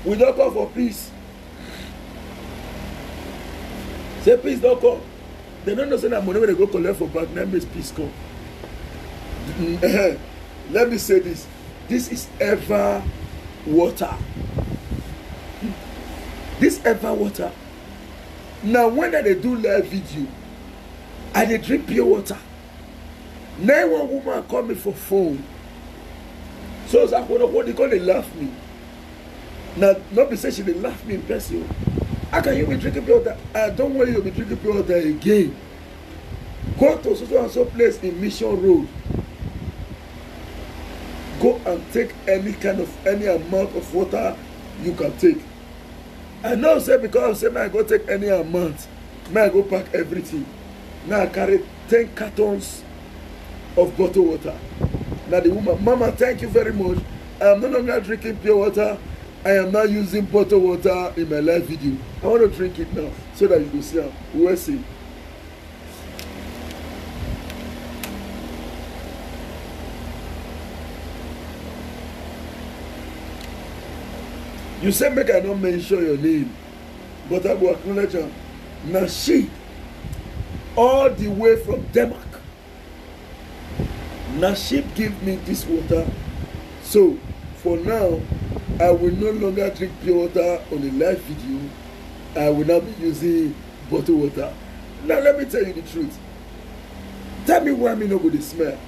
we don't come for peace. Say peace don't come. They don't know say that money when they go collect for back, that means peace come. Let me say this. This is ever water. This ever water. Now when they do live video, I dey drink pure water. Now one woman call me for phone. So what they call they laugh me. Now not be say she dey laugh me in person. How can you be drinking pure water? I don't want you to be drinking pure water again. Go to so and so place in Mission Road. Go and take any amount of water you can take. I know say because I say I go take any amount, I go pack everything. Now I carry 10 cartons of bottled water. Now the woman, Mama, thank you very much. I am no longer drinking pure water. I am now using bottled water in my live video. I want to drink it now so that you will see how. We will see. You say make I not mention your name, but I will acknowledge her. Now she, all the way from Denmark, now she give me this water. So for now, I will no longer drink pure water on a live video. I will now be using bottled water. Now let me tell you the truth. Tell me why me not go to smell.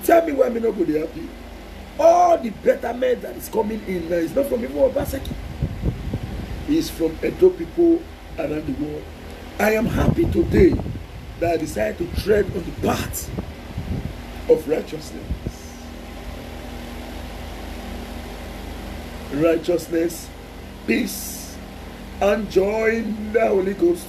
Tell me why me not go to happy. All the betterment that is coming in now is not from people of Obaseki. It's from Edo people around the world. I am happy today that I decided to tread on the path of righteousness. Righteousness, peace, and joy in the Holy Ghost.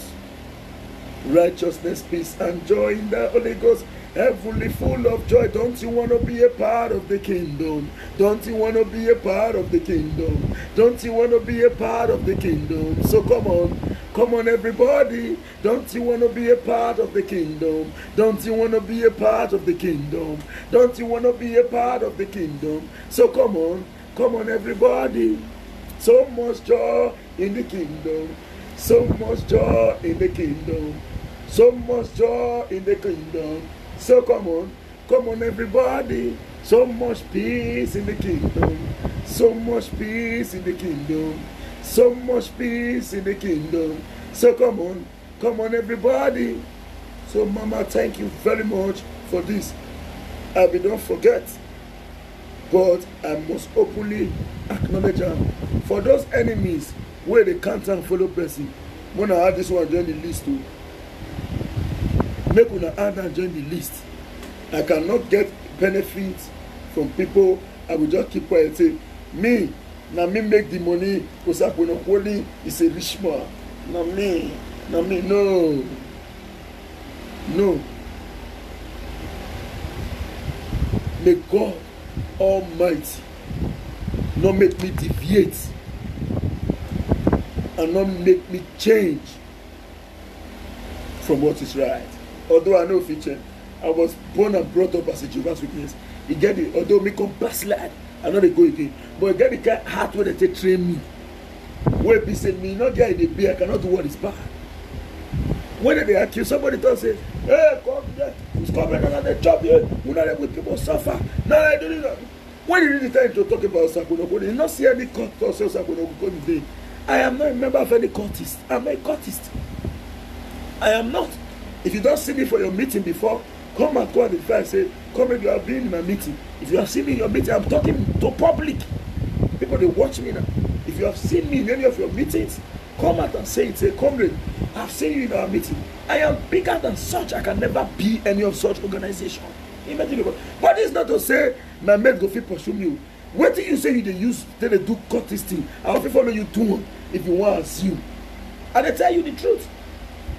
Righteousness, peace, and joy in the Holy Ghost. Heavenly, full of joy. Don't you want to be a part of the kingdom? Don't you want to be a part of the kingdom? Don't you want to be a part of the kingdom? So come on everybody. Don't you want to be a part of the kingdom? Don't you want to be a part of the kingdom? Don't you want to be a part of the kingdom? So come on everybody. So much joy in the kingdom. So much joy in the kingdom. So much joy in the kingdom. So come on everybody. So much peace in the kingdom. So much peace in the kingdom. So much peace in the kingdom. So come on everybody. So Mama, thank you very much for this. I will not forget, but I must openly acknowledge them. For those enemies where they can't and follow person, when I add this one join the list too. Make una add and join the list. I cannot get benefits from people. I will just keep quiet and say, me make the money because Akponokpoli is a rich man. Na me, no. May God Almighty not make me deviate and not make me change from what is right. Although I know feature, I was born and brought up as a Jehovah's Witness. You get it, although me come backslide, I know they go again. But you get the kind of heart where they train me. Where people say me, not get in the beer, I cannot do what is bad. When they accuse somebody, don't say, hey, come there, who's coming and they chop you, who not let people suffer. No, I don't know. When you really time to talk about Sakunoko, you not see any court or say Sakunoko today. I am not a member of any courtist. I'm a courtist. I am not. If you don't see me for your meeting before, come and call the fire. Say, come and you have been in my meeting. If you have seen me in your meeting, I'm talking to public. People, they watch me now. If you have seen me in any of your meetings, come out and say it. Say, comrade, I've seen you in our meeting. I am bigger than such. I can never be any of such organization. Imagine. But it's not to say my mate go fit pursue you. What do you say they use? They do courtesy thing. I'll follow you too if you want to assume. And I tell you the truth.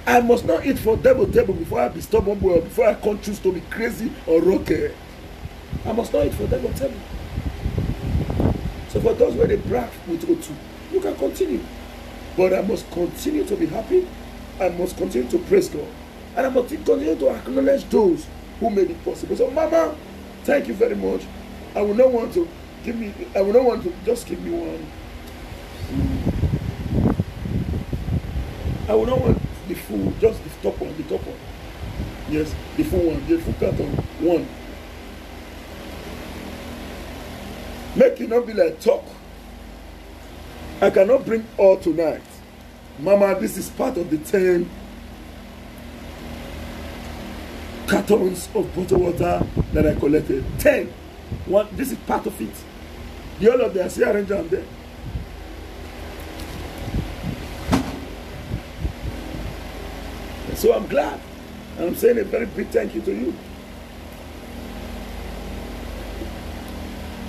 I must not eat for table before I be stubborn boy or before I can't choose to be crazy or rocky. I must not eat for table. So for those where they brag with O2, you can continue. But I must continue to be happy. I must continue to praise God. And I must continue to acknowledge those who made it possible. So Mama, thank you very much. I will not want to just give me one. I will not want the full, just the top one. Yes, the full one, the full carton, one. Make it not be like talk. I cannot bring all tonight. Mama, this is part of the 10 cartons of bottled water that I collected. 10. One, this is part of it. The other of them, I see arrange them there. So I'm glad. And I'm saying a very big thank you to you.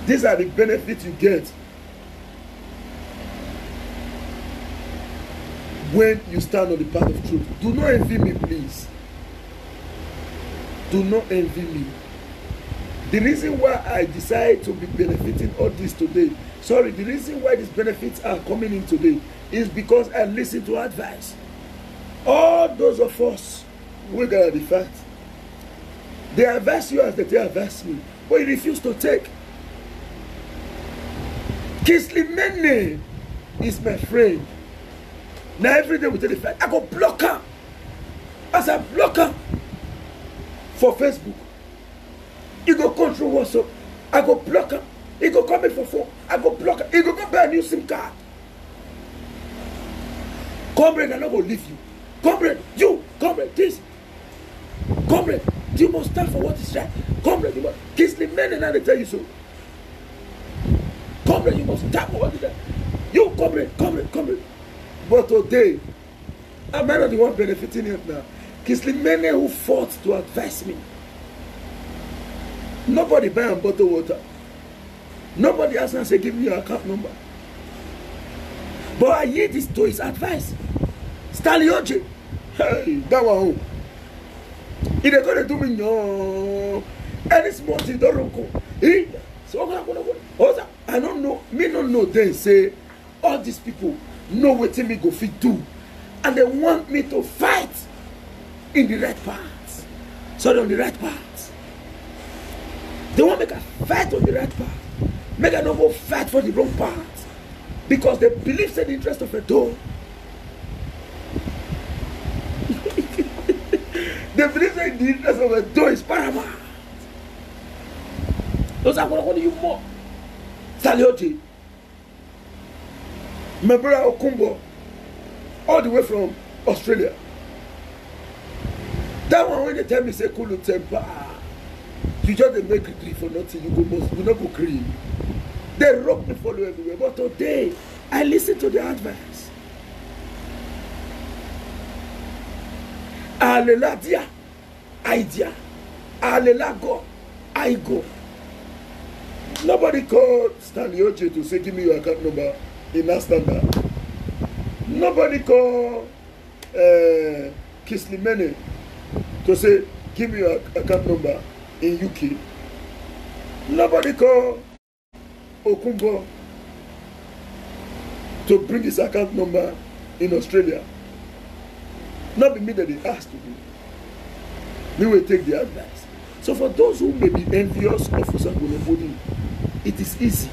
These are the benefits you get when you stand on the path of truth. Do not envy me, please. Do not envy me. The reason why I decided to be benefiting all this today, the reason why these benefits are coming in today is because I listen to advice. All those of us, we got the fact. They advise you as they advise me, but you refuse to take. Kingsley Mene is my friend. Now every day we tell the fact, I go block her. As a blocker for Facebook. He go control WhatsApp. I go block her. He go come in for phone. I go block her. He go buy a new SIM card. Comrade, I'm not going to leave you. Comrade, this. Comrade, you must stand for what is right. Comrade, you must. Kingsley Mene, now they tell you so. Comrade, you must stand for what is right. You, comrade. But today, am I not the one benefiting it now? Kingsley Mene who fought to advise me. Nobody buy a bottle of water. Nobody asked me and say, give me your account number. But I hear this to his advice. Stanley Oje. Hey, that one. If they're going to do me, no. Any small thing, don't go. So I don't know. Me don't know. Then say all these people know what me go fit do, and they want me to fight in the right path. Sorry, on the right path. They want me to fight on the right path. Make I not go fight for the wrong path, because they believe in the interest of a door. They believe that the interest of a door is paramount. Those are what you more. Saliote. My brother Okumbo, all the way from Australia. That one when they tell me say cool temper, you just make it for nothing. You not go cream. They rock me follow everywhere. But today I listen to the advice. Aleladia, idea. Alelago, I go. Nobody called Stanley Oche to say, give me your account number in that standard. Nobody called Kisley Mene to say, give me your account number in UK. Nobody called Okumbo to bring his account number in Australia. Not be me that they asked to do. We will take the advice. So for those who may be envious of Usagolobodi, it is easy.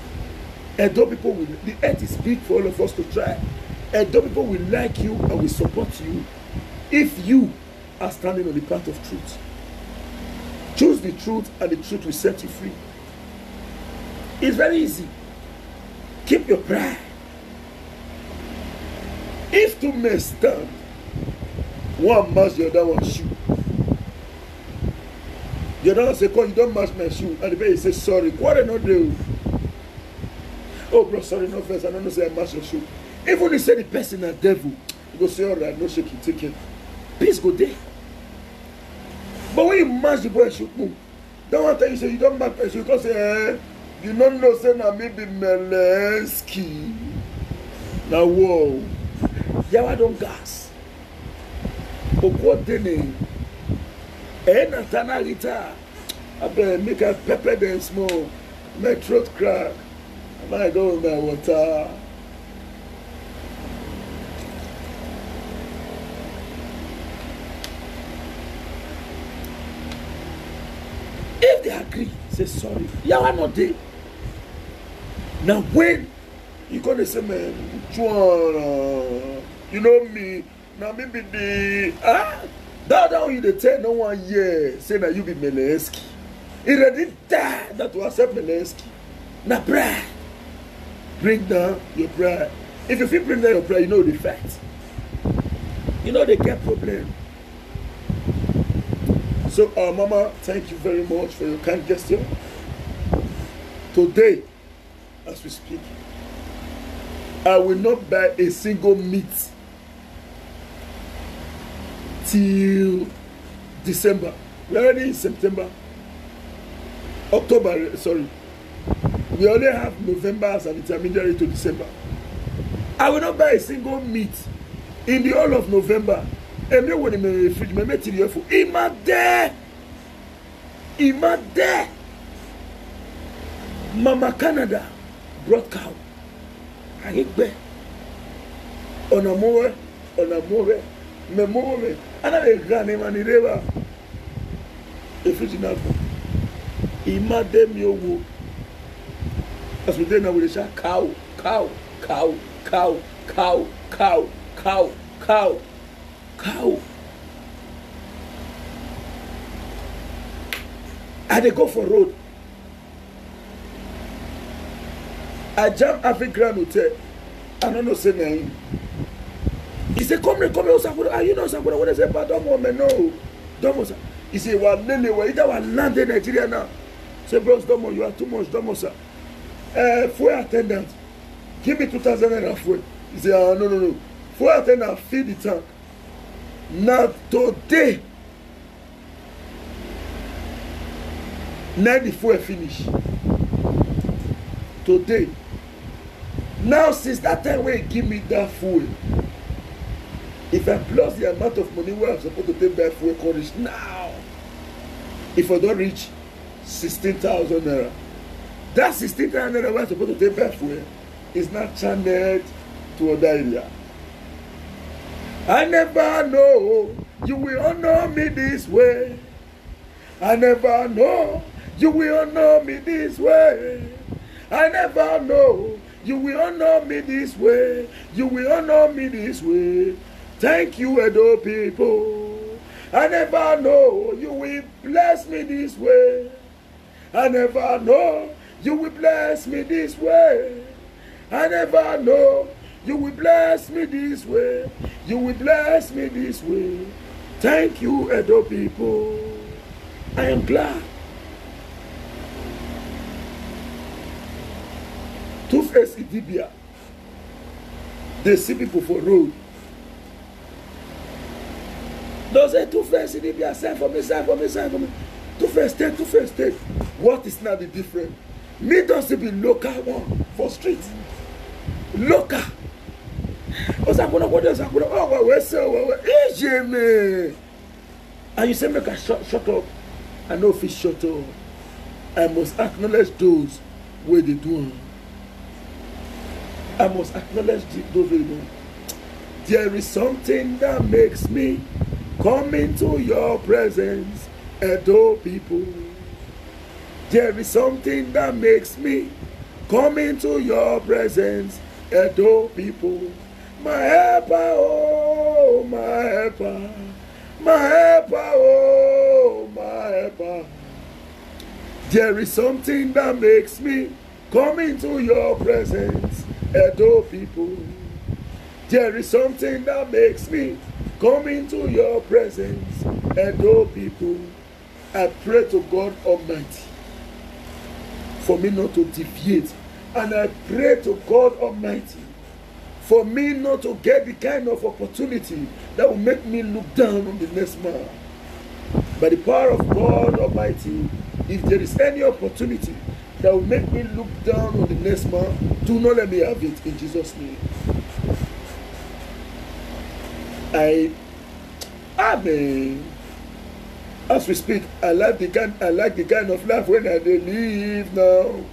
And those people will, the earth is big for all of us to try. And those people will like you and will support you if you are standing on the path of truth. Choose the truth and the truth will set you free. It's very easy. Keep your pride. If two men stand, one match the other one shoe. The other one say, "Cause you don't match my shoe," and the baby say, "Sorry, what I not do?" "Oh, bro, sorry, no first. I don't know say I match your shoe." Even if you say the person a devil, you go say, "All right, no shaking, take it." Peace go there. But when you match the boy shoe, boom, don't want to tell you say you don't match my shoe. You can say, you don't know say na me be Melensky. Now whoa, yawa don't gas. Okwotene. Natana Rita, I better make a pepper then small, my throat crack, I might go with my water. If they agree, say sorry. Yeah, why not they? Now when you gonna say, man, you know me, now maybe the that down you the tell no one year say that you be Melensky. He already died that to accept Melensky. Now pride. Bring down your pride. If you feel bring down your pride, you know the fact. You know they get problem. So Mama, thank you very much for your kind gesture. Today, as we speak, I will not buy a single meat till December. We're already in September. October, sorry. We only have November as an intermediary to December. I will not buy a single meat in the whole of November. And then when I'm in the fridge, my material for Ima there. Mama Canada brought cow. I get there. On a more. Memore, and I ran him and river. If it's enough, he made them your woo. As we did now, we say cow. And they go for road. I jam African Hotel. I don't know say name. He said, come here, are you not Sakura? When I say, but don't no. Don't he said, well, Lily, where you are landing Nigeria now. Say, bros, Domo, you are too much, Domo, sir. Fuel attendant, give me 2,000 naira fuel. He said, no. Fuel attendant, fill the tank. Now, today, now the fuel finish. Today. Now, since that time when he give me that fuel, if I plus the amount of money where I'm supposed to take back fuel coverage now, If I don't reach 16,000 naira, that 16,000 naira we're supposed to take back for is not channeled to other area. I never know you will honor me this way. I never know you will honor me this way. I never know you will honor me this way. You will honor me this way. Thank you, Edo people. I never know you will bless me this way. I never know you will bless me this way. I never know you will bless me this way. You will bless me this way. Thank you, Edo people. I am glad. Two-Face Idibia. They see people for road. Those say Two-Face Idibia, sign for me, sign for me, sign for me. Two-Face take, Two-Face take. What is now the difference? Me doesn't be local one for street. Local. And you say make I shut up. I know if it's shut up. I must acknowledge those where they do. I must acknowledge those where they do. There is something that makes me come into your presence, Edo people. There is something that makes me come into your presence, Edo people. My helper, oh, my helper. My helper, oh, my helper. There is something that makes me come into your presence, Edo people. There is something that makes me come into your presence, Edo people. I pray to God Almighty for me not to deviate. And I pray to God Almighty for me not to get the kind of opportunity that will make me look down on the next man. By the power of God Almighty, if there is any opportunity that will make me look down on the next man, do not let me have it in Jesus' name. Amen. As we speak, I like the kind of life when I live now.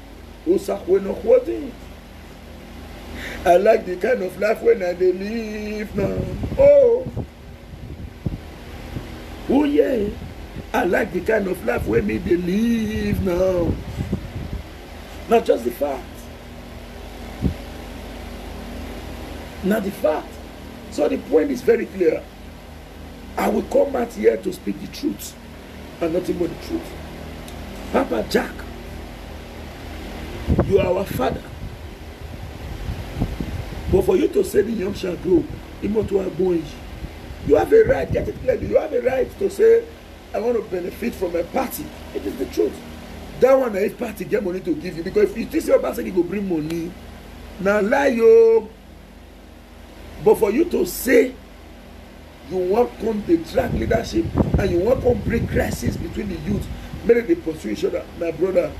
I like the kind of life when I live now. Oh yeah. I like the kind of life when they live now. Not just the fact. Not the fact. So the point is very clear. I will come out here to speak the truth and nothing but the truth. Papa Jack, you are our father. But for you to say the young shall grow, you have a right, get it clearly, you have a right to say, I want to benefit from a party. It is the truth. That one, if party get money to give you, because if you think your party will bring money, now lie you. But for you to say, you want to come the drag leadership and you want to bring crisis between the youth, maybe they pursue each other. My brother,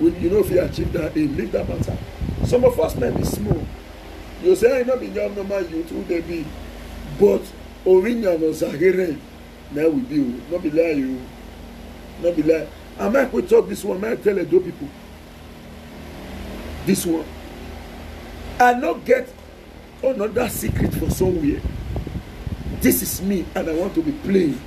you know if you achieve that, leave that matter. Some of us may be small. You say, I know the young normal youth who they be, but Orinya no Zahire, now we be, not be lie you, not be lie. I might we talk this one, I might tell Edo people. This one. I not get another secret for somewhere. This is me and I want to be playing.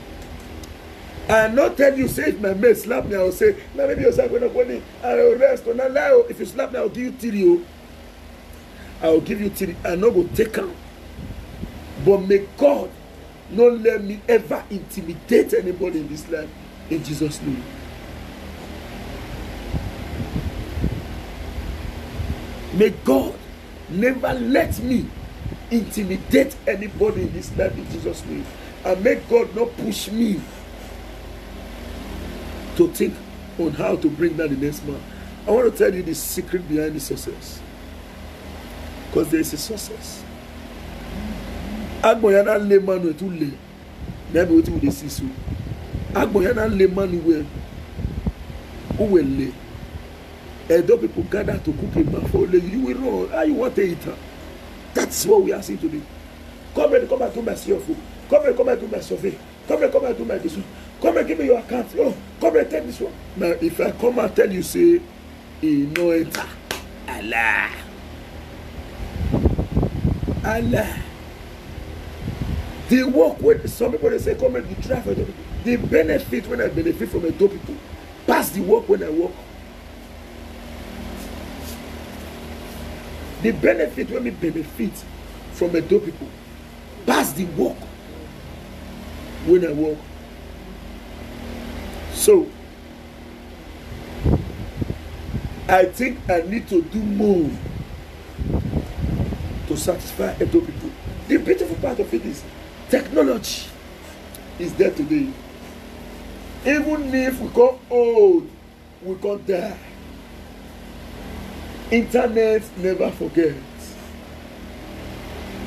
I not tell you, say if my mate slap me, I will say, no, maybe you're going to I will rest. If you slap me, I will give you tiri. I will give you tiri. I not go take out. But may God not let me ever intimidate anybody in this life. In Jesus' name. May God never let me intimidate anybody in this life in Jesus' name. And may God not push me to think on how to bring down the next man. I want to tell you the secret behind the success. Because there is a success. Agboyana le manu etu le. Never wait with the sisu. Agboyana le manu we. Who will le? Edo people gather to cook a man for le. You will know how you want to eat. That's what we are seeing today. Come and do my survey. Come and do my survey. Come and do my this. Come and give me your account. Oh, come and take this one. Now, if I come and tell you, say, he no enter. Allah. Allah. The work with some people, they say, come and you try for them. The benefit when I benefit from a dope people, pass the work when I work. The benefit when we benefit from a dope people, pass the work when I work. So, I think I need to do more to satisfy a dope people. The beautiful part of it is technology is there today. Even if we go old, we can't die. Internet never forgets.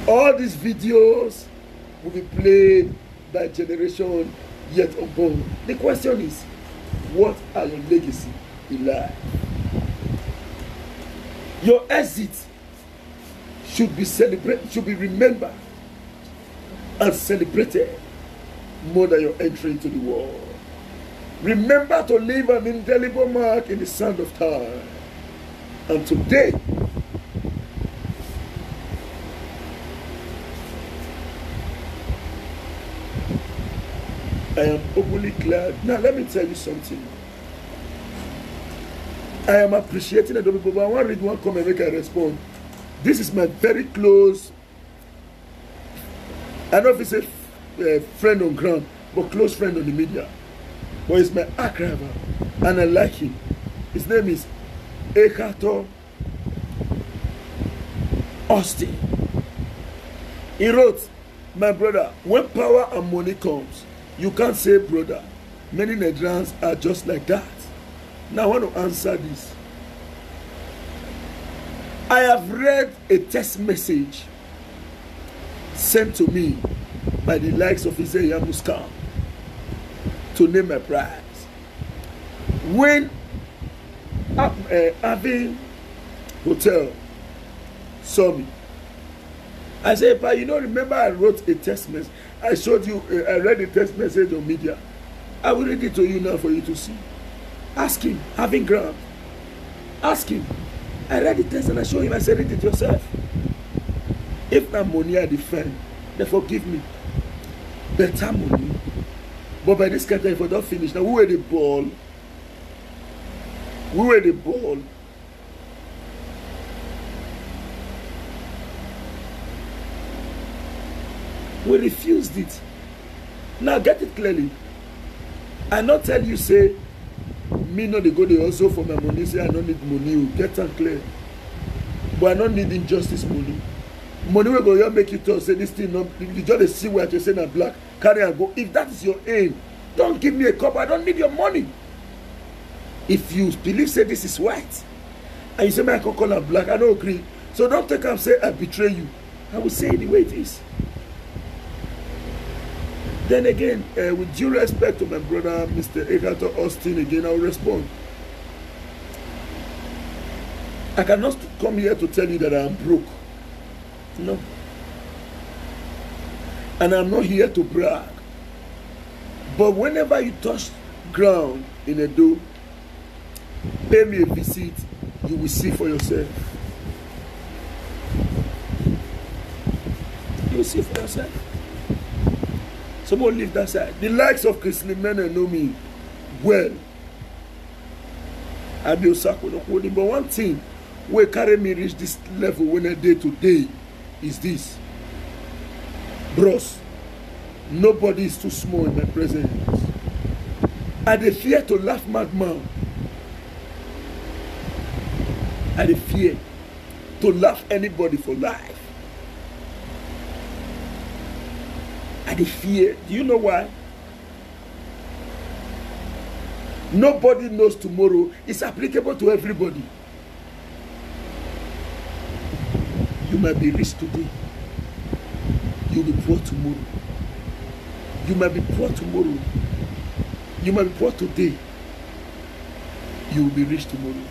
All these videos will be played by generation yet unborn. The question is, what are your legacy in life? Your exit should be celebrated, should be remembered and celebrated more than your entry into the world. Remember to leave an indelible mark in the sand of time. And today, I am openly glad. Now, let me tell you something. I am appreciating the people, but I want to read one comment and make a respond. This is my very close, I don't know if it's a friend on ground, but close friend on the media. But it's my archiver, and I like him. His name is Ekato Austin. He wrote, my brother, when power and money comes, you can't say brother. Many Nigerians are just like that. Now I want to answer this. I have read a text message sent to me by the likes of Isaiah Muskan to name my price. When having hotel saw me, I said, but you know, remember I wrote a text message. I showed you, I read a text message on media. I will read it to you now for you to see. Ask him, having ground. Ask him. I read the text and I showed him. I said, read it yourself. If that money I defend, they forgive me. Better money. But by this kind of time, if I don't finish, now who were the ball? Who were the ball? We refused it. Now get it clearly. I not tell you say me not they go there also for my money. Say I don't need money. Get that clear. But I don't need injustice money. Money will go here make you talk. Say this thing. No, you just see what you say na black. Carry and go. If that is your aim, don't give me a cup. I don't need your money. If you believe say this is white, and you say my call and black, I don't agree. So don't take and say I betray you. I will say it the way it is. Then again, with due respect to my brother, Mr. Ekato Austin, again, I will respond. I cannot come here to tell you that I am broke. No. And I'm not here to brag. But whenever you touch ground in a door, pay me a visit, you will see for yourself. You will see for yourself. Someone leave that side. The likes of Chris Limene know me well. I be Osako no holding. But one thing will carry me reach this level when I day to day is this. Bros, nobody is too small in my presence. I dey fear to laugh madman. I dey fear to laugh anybody for life. I dey fear. Do you know why? Nobody knows tomorrow. It's applicable to everybody. You might be rich today. You'll be poor tomorrow. You might be poor tomorrow. You might be poor today. You will be rich tomorrow.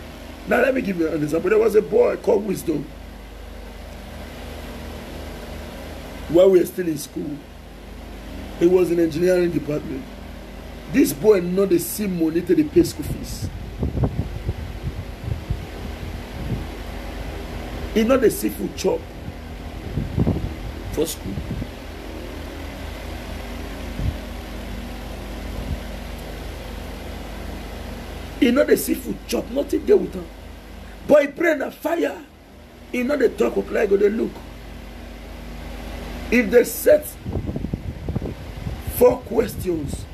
Now let me give you an example. There was a boy called Wisdom. While we were still in school, he was in engineering department. This boy not the same money to the pay school fees. He not the seafood chop for school. He not the seafood chop, nothing there with him. But he pray na fire. He not the talk of like they look. If they set 4 questions,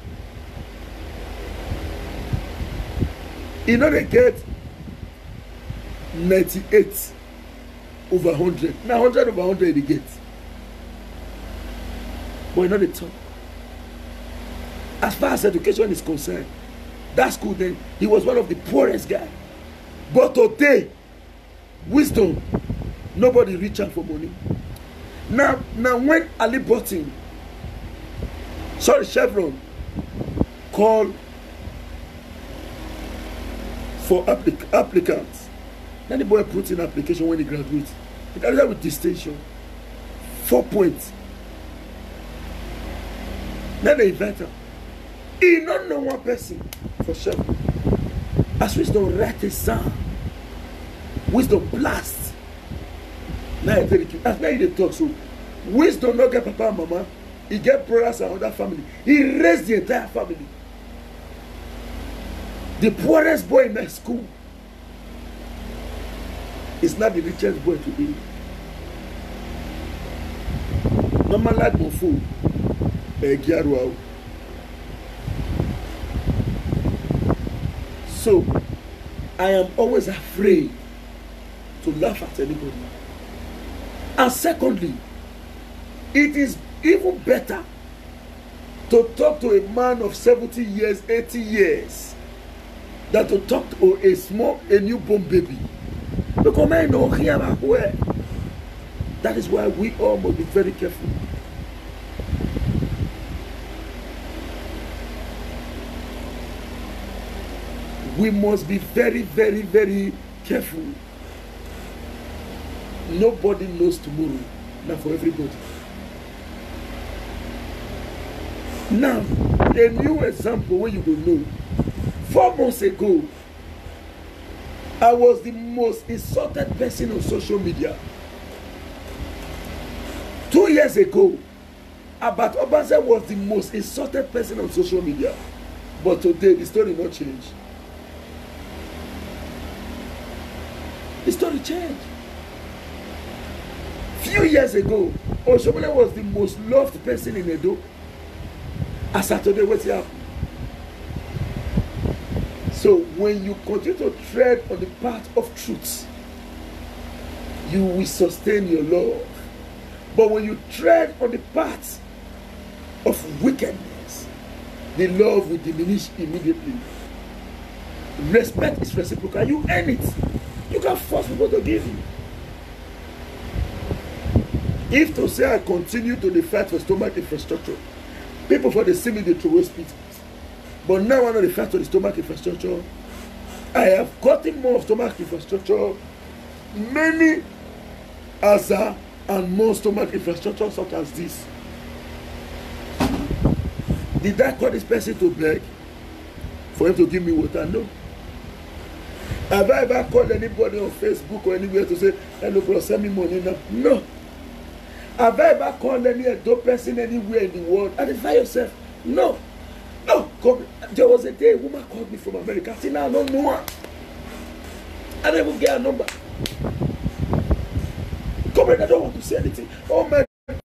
he not they get 98 over 100. Now 100 over 100 they get. But he not the talk. As far as education is concerned, that school then, he was one of the poorest guys. But today, wisdom, nobody reach out for money. Now when Ali Burton, Chevron, called for applicants, then the boy put in application when he graduates. He graduated with distinction, 4 points. Then they invite him. He don't know one person for sure. As wisdom write a song, wisdom blast. Now I tell you, as now they talk so. Wisdom not get papa and mama. He get brothers and other family. He raised the entire family. The poorest boy in my school is not the richest boy today. Normal like my food. So, I am always afraid to laugh at anybody. And secondly, it is even better to talk to a man of 70 years, 80 years, than to talk to a newborn baby. Because I know here where. That is why we all must be very careful. We must be very, very, very careful. Nobody knows tomorrow. Not for everybody. Now, a new example where you will know. 4 months ago, I was the most insulted person on social media. 2 years ago, Abat Obaze was the most insulted person on social media. But today, the story not changed. The story changed. Few years ago, Oshomole was the most loved person in Edo. As of today, what's happening? So when you continue to tread on the path of truth, you will sustain your love. But when you tread on the path of wickedness, the love will diminish immediately. Respect is reciprocal. You earn it. You can't force people to give you. If to say I continue to fight for stomach infrastructure, people for the see me they throw spit. But now I know the fight for the stomach infrastructure. I have gotten more of stomach infrastructure, many other and more stomach infrastructure such as this. Did I call this person to beg for him to give me water? No. Have I ever called anybody on Facebook or anywhere to say, hello bro, send me money now? No. Have I ever called any adult person anywhere in the world? Identify yourself. No. No. There was a day a woman called me from America. See now I don't know her. I didn't even get her number. Comrade, I don't want to say anything. Oh my God.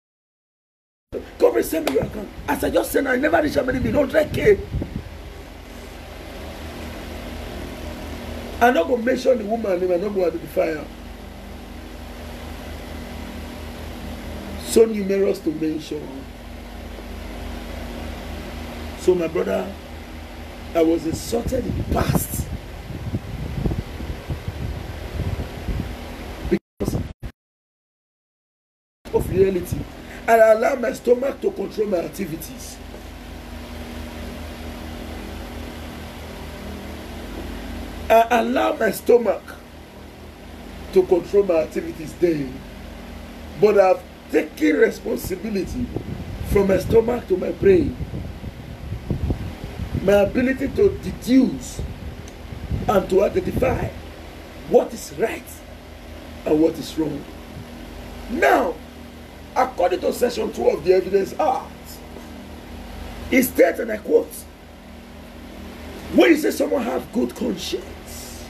Comrade, send me your account. As I just said, I never reached how many be 100K. I'm not going to mention the woman name. I'm not going to identify her. So numerous to mention. So my brother, I was insulted in the past. Because of reality. I allow my stomach to control my activities. I allow my stomach to control my activities then. But I've taken responsibility from my stomach to my brain. my ability to deduce and to identify what is right and what is wrong. Now, according to section 2 of the Evidence Act, it states, and I quote, when you say someone has good conscience,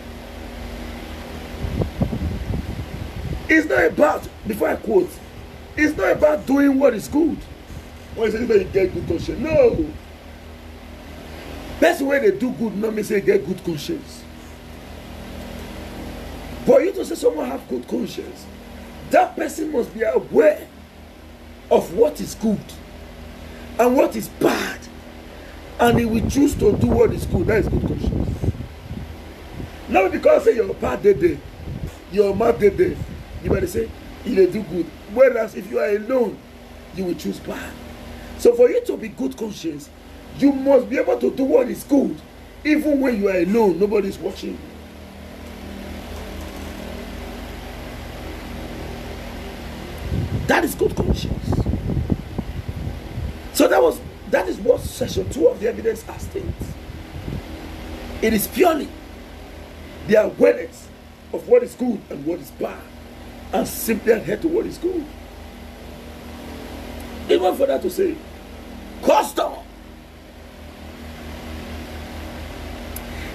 it's not about, before I quote, it's not about doing what is good. When you say you get good conscience, no. That's the way they do good, not me say get good conscience. For you to say someone have good conscience, that person must be aware of what is good and what is bad, and he will choose to do what is good. That is good conscience. Not because say your bad day, your mouth day, you better say you will do good. Whereas if you are alone, you will choose bad. So for you to be good conscience, you must be able to do what is good, even when you are alone, nobody is watching you. That is good conscience. So that is what section 2 of the Evidence Act states. It is purely the awareness of what is good and what is bad, and simply adhere to what is good. Even for that to say, custom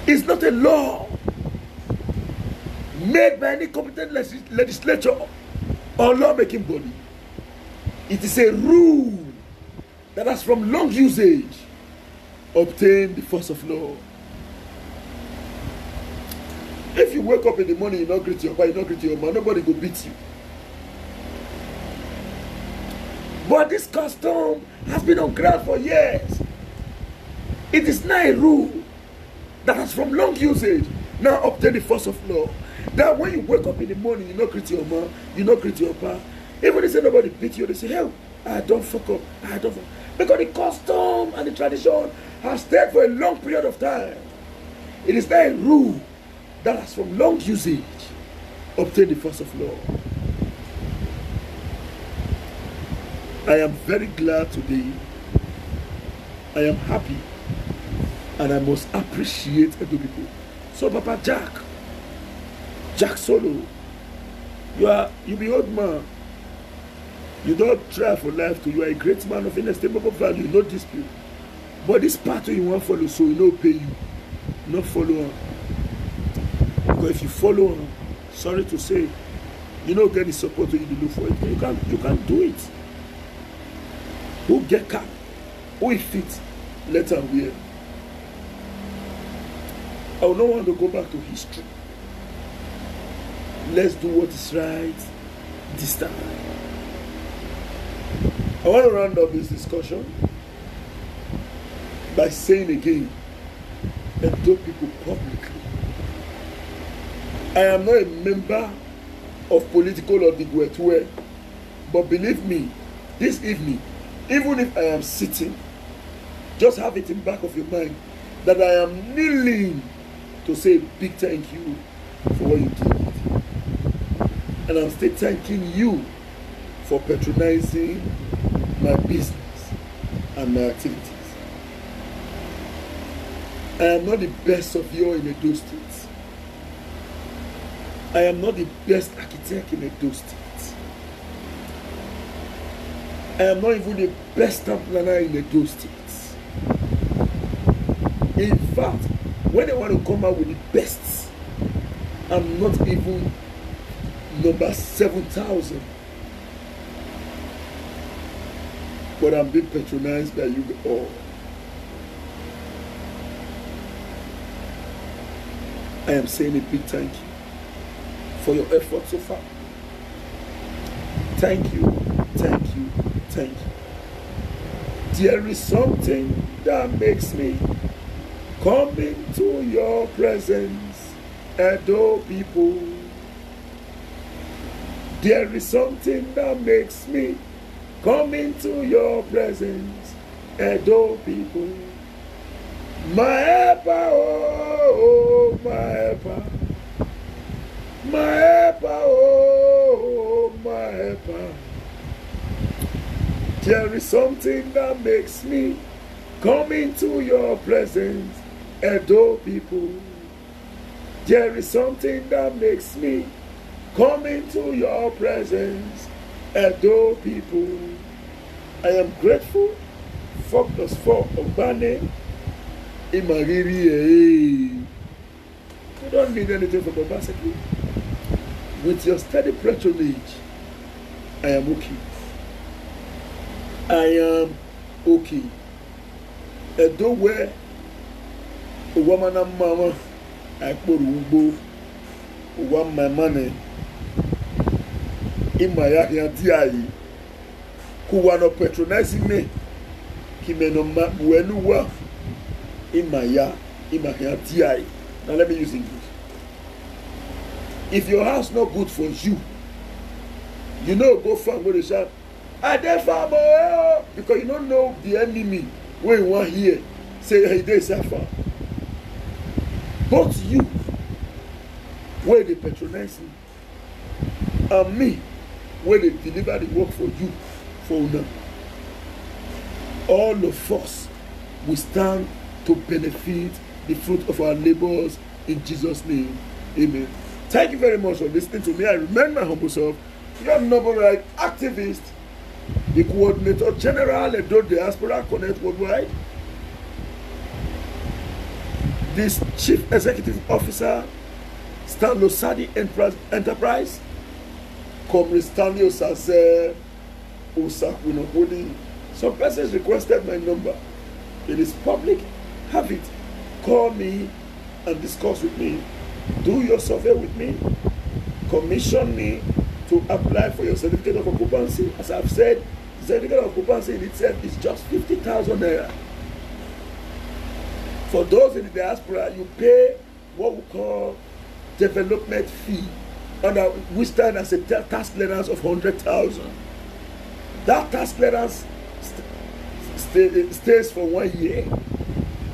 is not a law made by any competent legislature or lawmaking body. It is a rule that has from long usage obtained the force of law. If you wake up in the morning, you not greet your papa, you not greet your mama, nobody go beat you. But this custom has been on ground for years. It is now a rule that has from long usage now obtained the force of law. That when you wake up in the morning, you not greet your mom, you not greet your papa. Even if say nobody beat you, they say, hell, I don't fuck up, I don't fuck up. Because the custom and the tradition has stayed for a long period of time. It is now a rule that has from long usage obtained the force of law. I am very glad today. I am happy. And I must appreciate Edo people. So Papa Jack Solo, you be old man. You don't try for life to. You are a great man of inestimable value, no dispute. But this pattern you want to follow, so you know pay you. Not follow on. Because if you follow on, sorry to say, you don't get the support you look for it. You can't do it. Who get cap? Who is fit? Let her wear. I will not want to go back to history. Let's do what is right this time. I want to round up this discussion by saying again, Edo people publicly, I am not a member of political Odigwetwe, but believe me, this evening, even if I am sitting, just have it in the back of your mind that I am kneeling to say a big thank you for what you did. And I'm still thanking you for patronizing my business and my activities. I am not the best of you in Edo State. I am not the best architect in Edo State. I am not even the best town planner in Edo State. In fact, when they want to come out with the best, I'm not even number 7,000. But I'm being patronized by you all. I am saying a big thank you for your effort so far. Thank you, thank you, thank you. There is something that makes me come into your presence, Edo people. There is something that makes me come into your presence, Edo people. My helper, oh, my helper. My helper, oh, my helper. There is something that makes me Come into your presence, Edo people. There is something that makes me come into your presence, Edo people. I am grateful for Ogbane Imariri. You don't need anything from Obaseki. With your steady patronage, I am okay. I am okay. Edo where a woman and mama, I put Ubo, one my money in my DI, who were not patronizing me. He may not well in my DI. Now let me use English. If your house not good for you, you know go farm with the shop. I dey farm because you don't know the enemy when you want here. Say hey they suffer. Both you where they patronize me and me where they deliver the work for you for now. All of us will stand to benefit the fruit of our labors in Jesus' name. Amen. Thank you very much for listening to me. I remain my humble self, your noble right activist, the coordinator general Edo Diaspora Connect Worldwide, this chief executive officer, Stanley Sadi Enterprise, Comrade Stanley Osase Osakunokodi. Some persons requested my number. It is public. Have it. Call me and discuss with me. Do your survey with me. Commission me to apply for your certificate of occupancy. As I've said, the certificate of occupancy in itself is just 50,000 naira. For those in the diaspora, you pay what we call development fee, under which stand as a tax clearance of 100,000. That tax clearance stays for 1 year.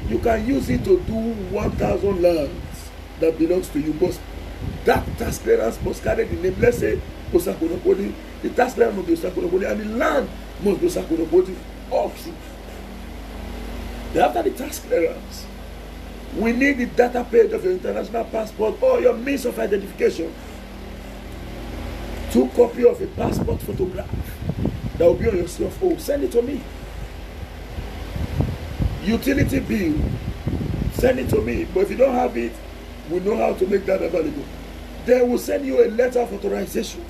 You can use it to do 1,000 lands that belongs to you, but that tax clearance must carry the name. Let's say Osakunokodi, the tax clearance must be Osakunokodi, and the land must be Osakunokodi all through. After the tax clearance, we need the data page of your international passport or your means of identification. 2 copies of a passport photograph that will be on your CFO. Send it to me. Utility bill, send it to me. But if you don't have it, we know how to make that available. Then we'll send you a letter of authorization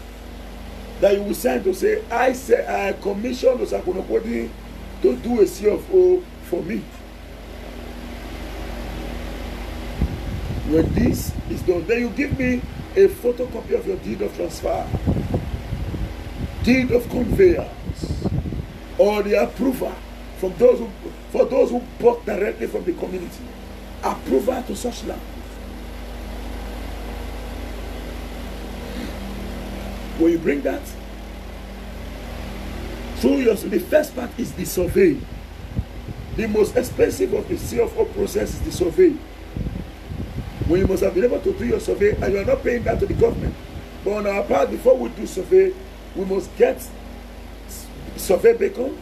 that you will send to say, I commissioned Osakunokodi to do a CFO for me. When this is done, then you give me a photocopy of your deed of transfer, deed of conveyance, or the approval from those who, for those who bought directly from the community, approval to such land. When you bring that through your, the first part is the survey. The most expensive of the CFO process is the survey. When you must have been able to do your survey, and you are not paying that to the government. But on our part, before we do survey, we must get survey beacon.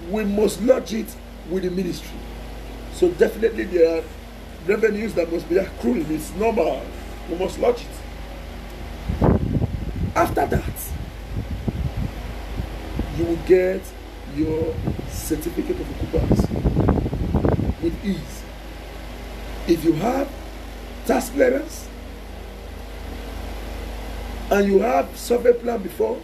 We must lodge it with the ministry. So definitely there are revenues that must be accruing. It's normal. We must lodge it. After that, you will get your certificate of occupancy with ease. If you have tax clearance and you have survey plan before,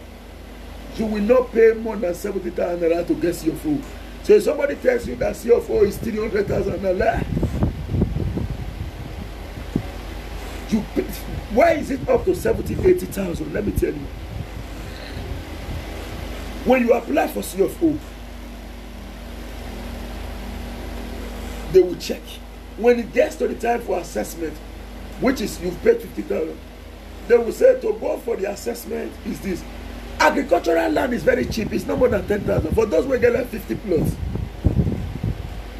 you will not pay more than 70,000 naira to get CFO. So if somebody tells you that CFO is 300,000 naira, you pay. Why is it up to 70,000, 80,000? Let me tell you. When you apply for CFO, they will check. When it gets to the time for assessment, which is you've paid 50,000, they will say to go for the assessment is this. Agricultural land is very cheap. It's not more than 10,000. For those who get like 50 plots,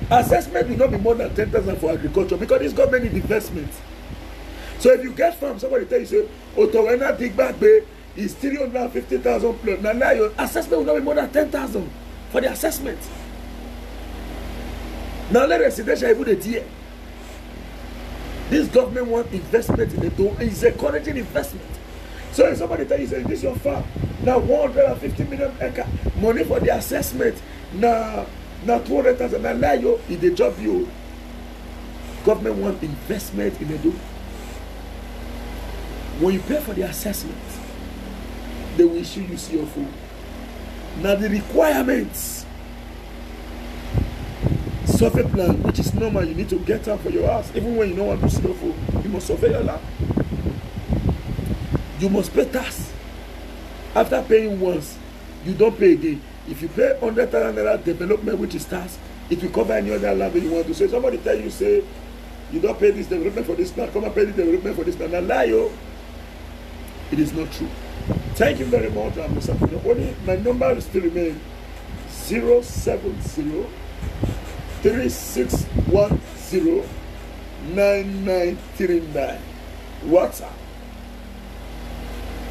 assessment will not be more than 10,000 for agriculture because it's got many investments. So if you get farm, somebody tell you, say, Otowena Dig Back Bay is 350,000 plots. Now your assessment will not be more than 10,000 for the assessment. Now let residential even a tier. This government want investment in the door. It's encouraging investment. So if somebody tell you, say, this is your farm, now 150 million acre, money for the assessment, now 200,000, now lie you, if they job you, government want investment in the door. When you pay for the assessment, they will issue you CFO. Now the requirements, survey plan, which is normal, you need to get up for your house. Even when you don't want to CFO, you must survey your land. You must pay tax. After paying once, you don't pay again. If you pay 100,000 naira development, which is tax, it will cover any other land that you want to. So somebody tell you, say, you don't pay this development for this land, come and pay this development for this land. Now lie, yo. It is not true. Thank you very much, Mr. Only my number will still remain 070 3610 9939. WhatsApp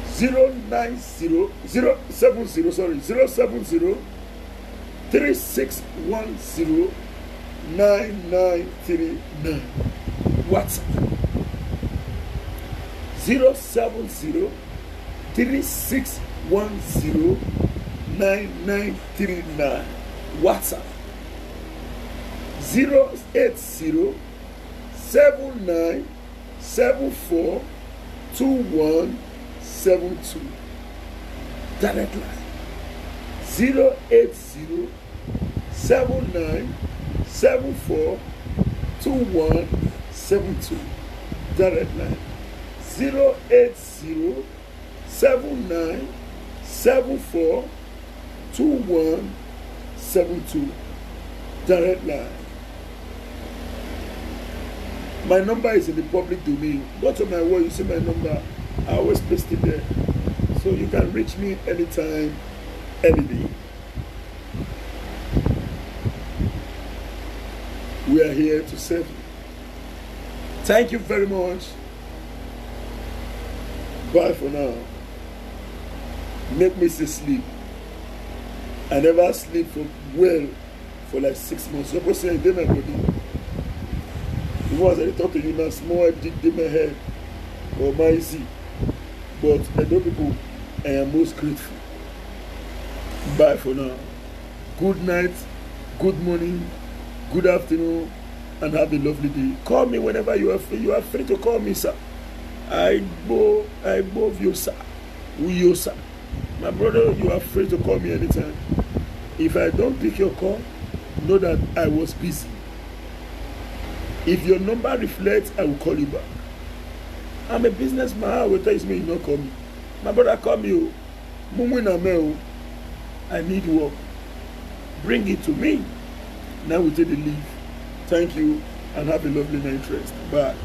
070 3610 9939. WhatsApp 070 3610 9939. WhatsApp 080 7974 2172. Direct line 080 7974 2172. Direct line 080 7974 2172. Direct line. My number is in the public domain. Go to my wall, you see my number. I always paste it there. So you can reach me anytime, any day. We are here to serve you. Thank you very much. Bye for now. Make me say sleep. I never sleep for for like 6 months. Suppose say I did my body. The ones I talk to you now, small dick in my head or my easy. But I know people, I am most grateful. Bye for now. Good night, good morning, good afternoon, and have a lovely day. Call me whenever you are free. You are free to call me, sir. I love you, sir. You, sir. My brother, you are free to call me anytime. If I don't pick your call, know that I was busy. If your number reflects, I will call you back. I'm a businessman. I will tell you you not call me. My brother, call me. I need work. Bring it to me. Now we take the leave. Thank you and have a lovely night rest. Bye.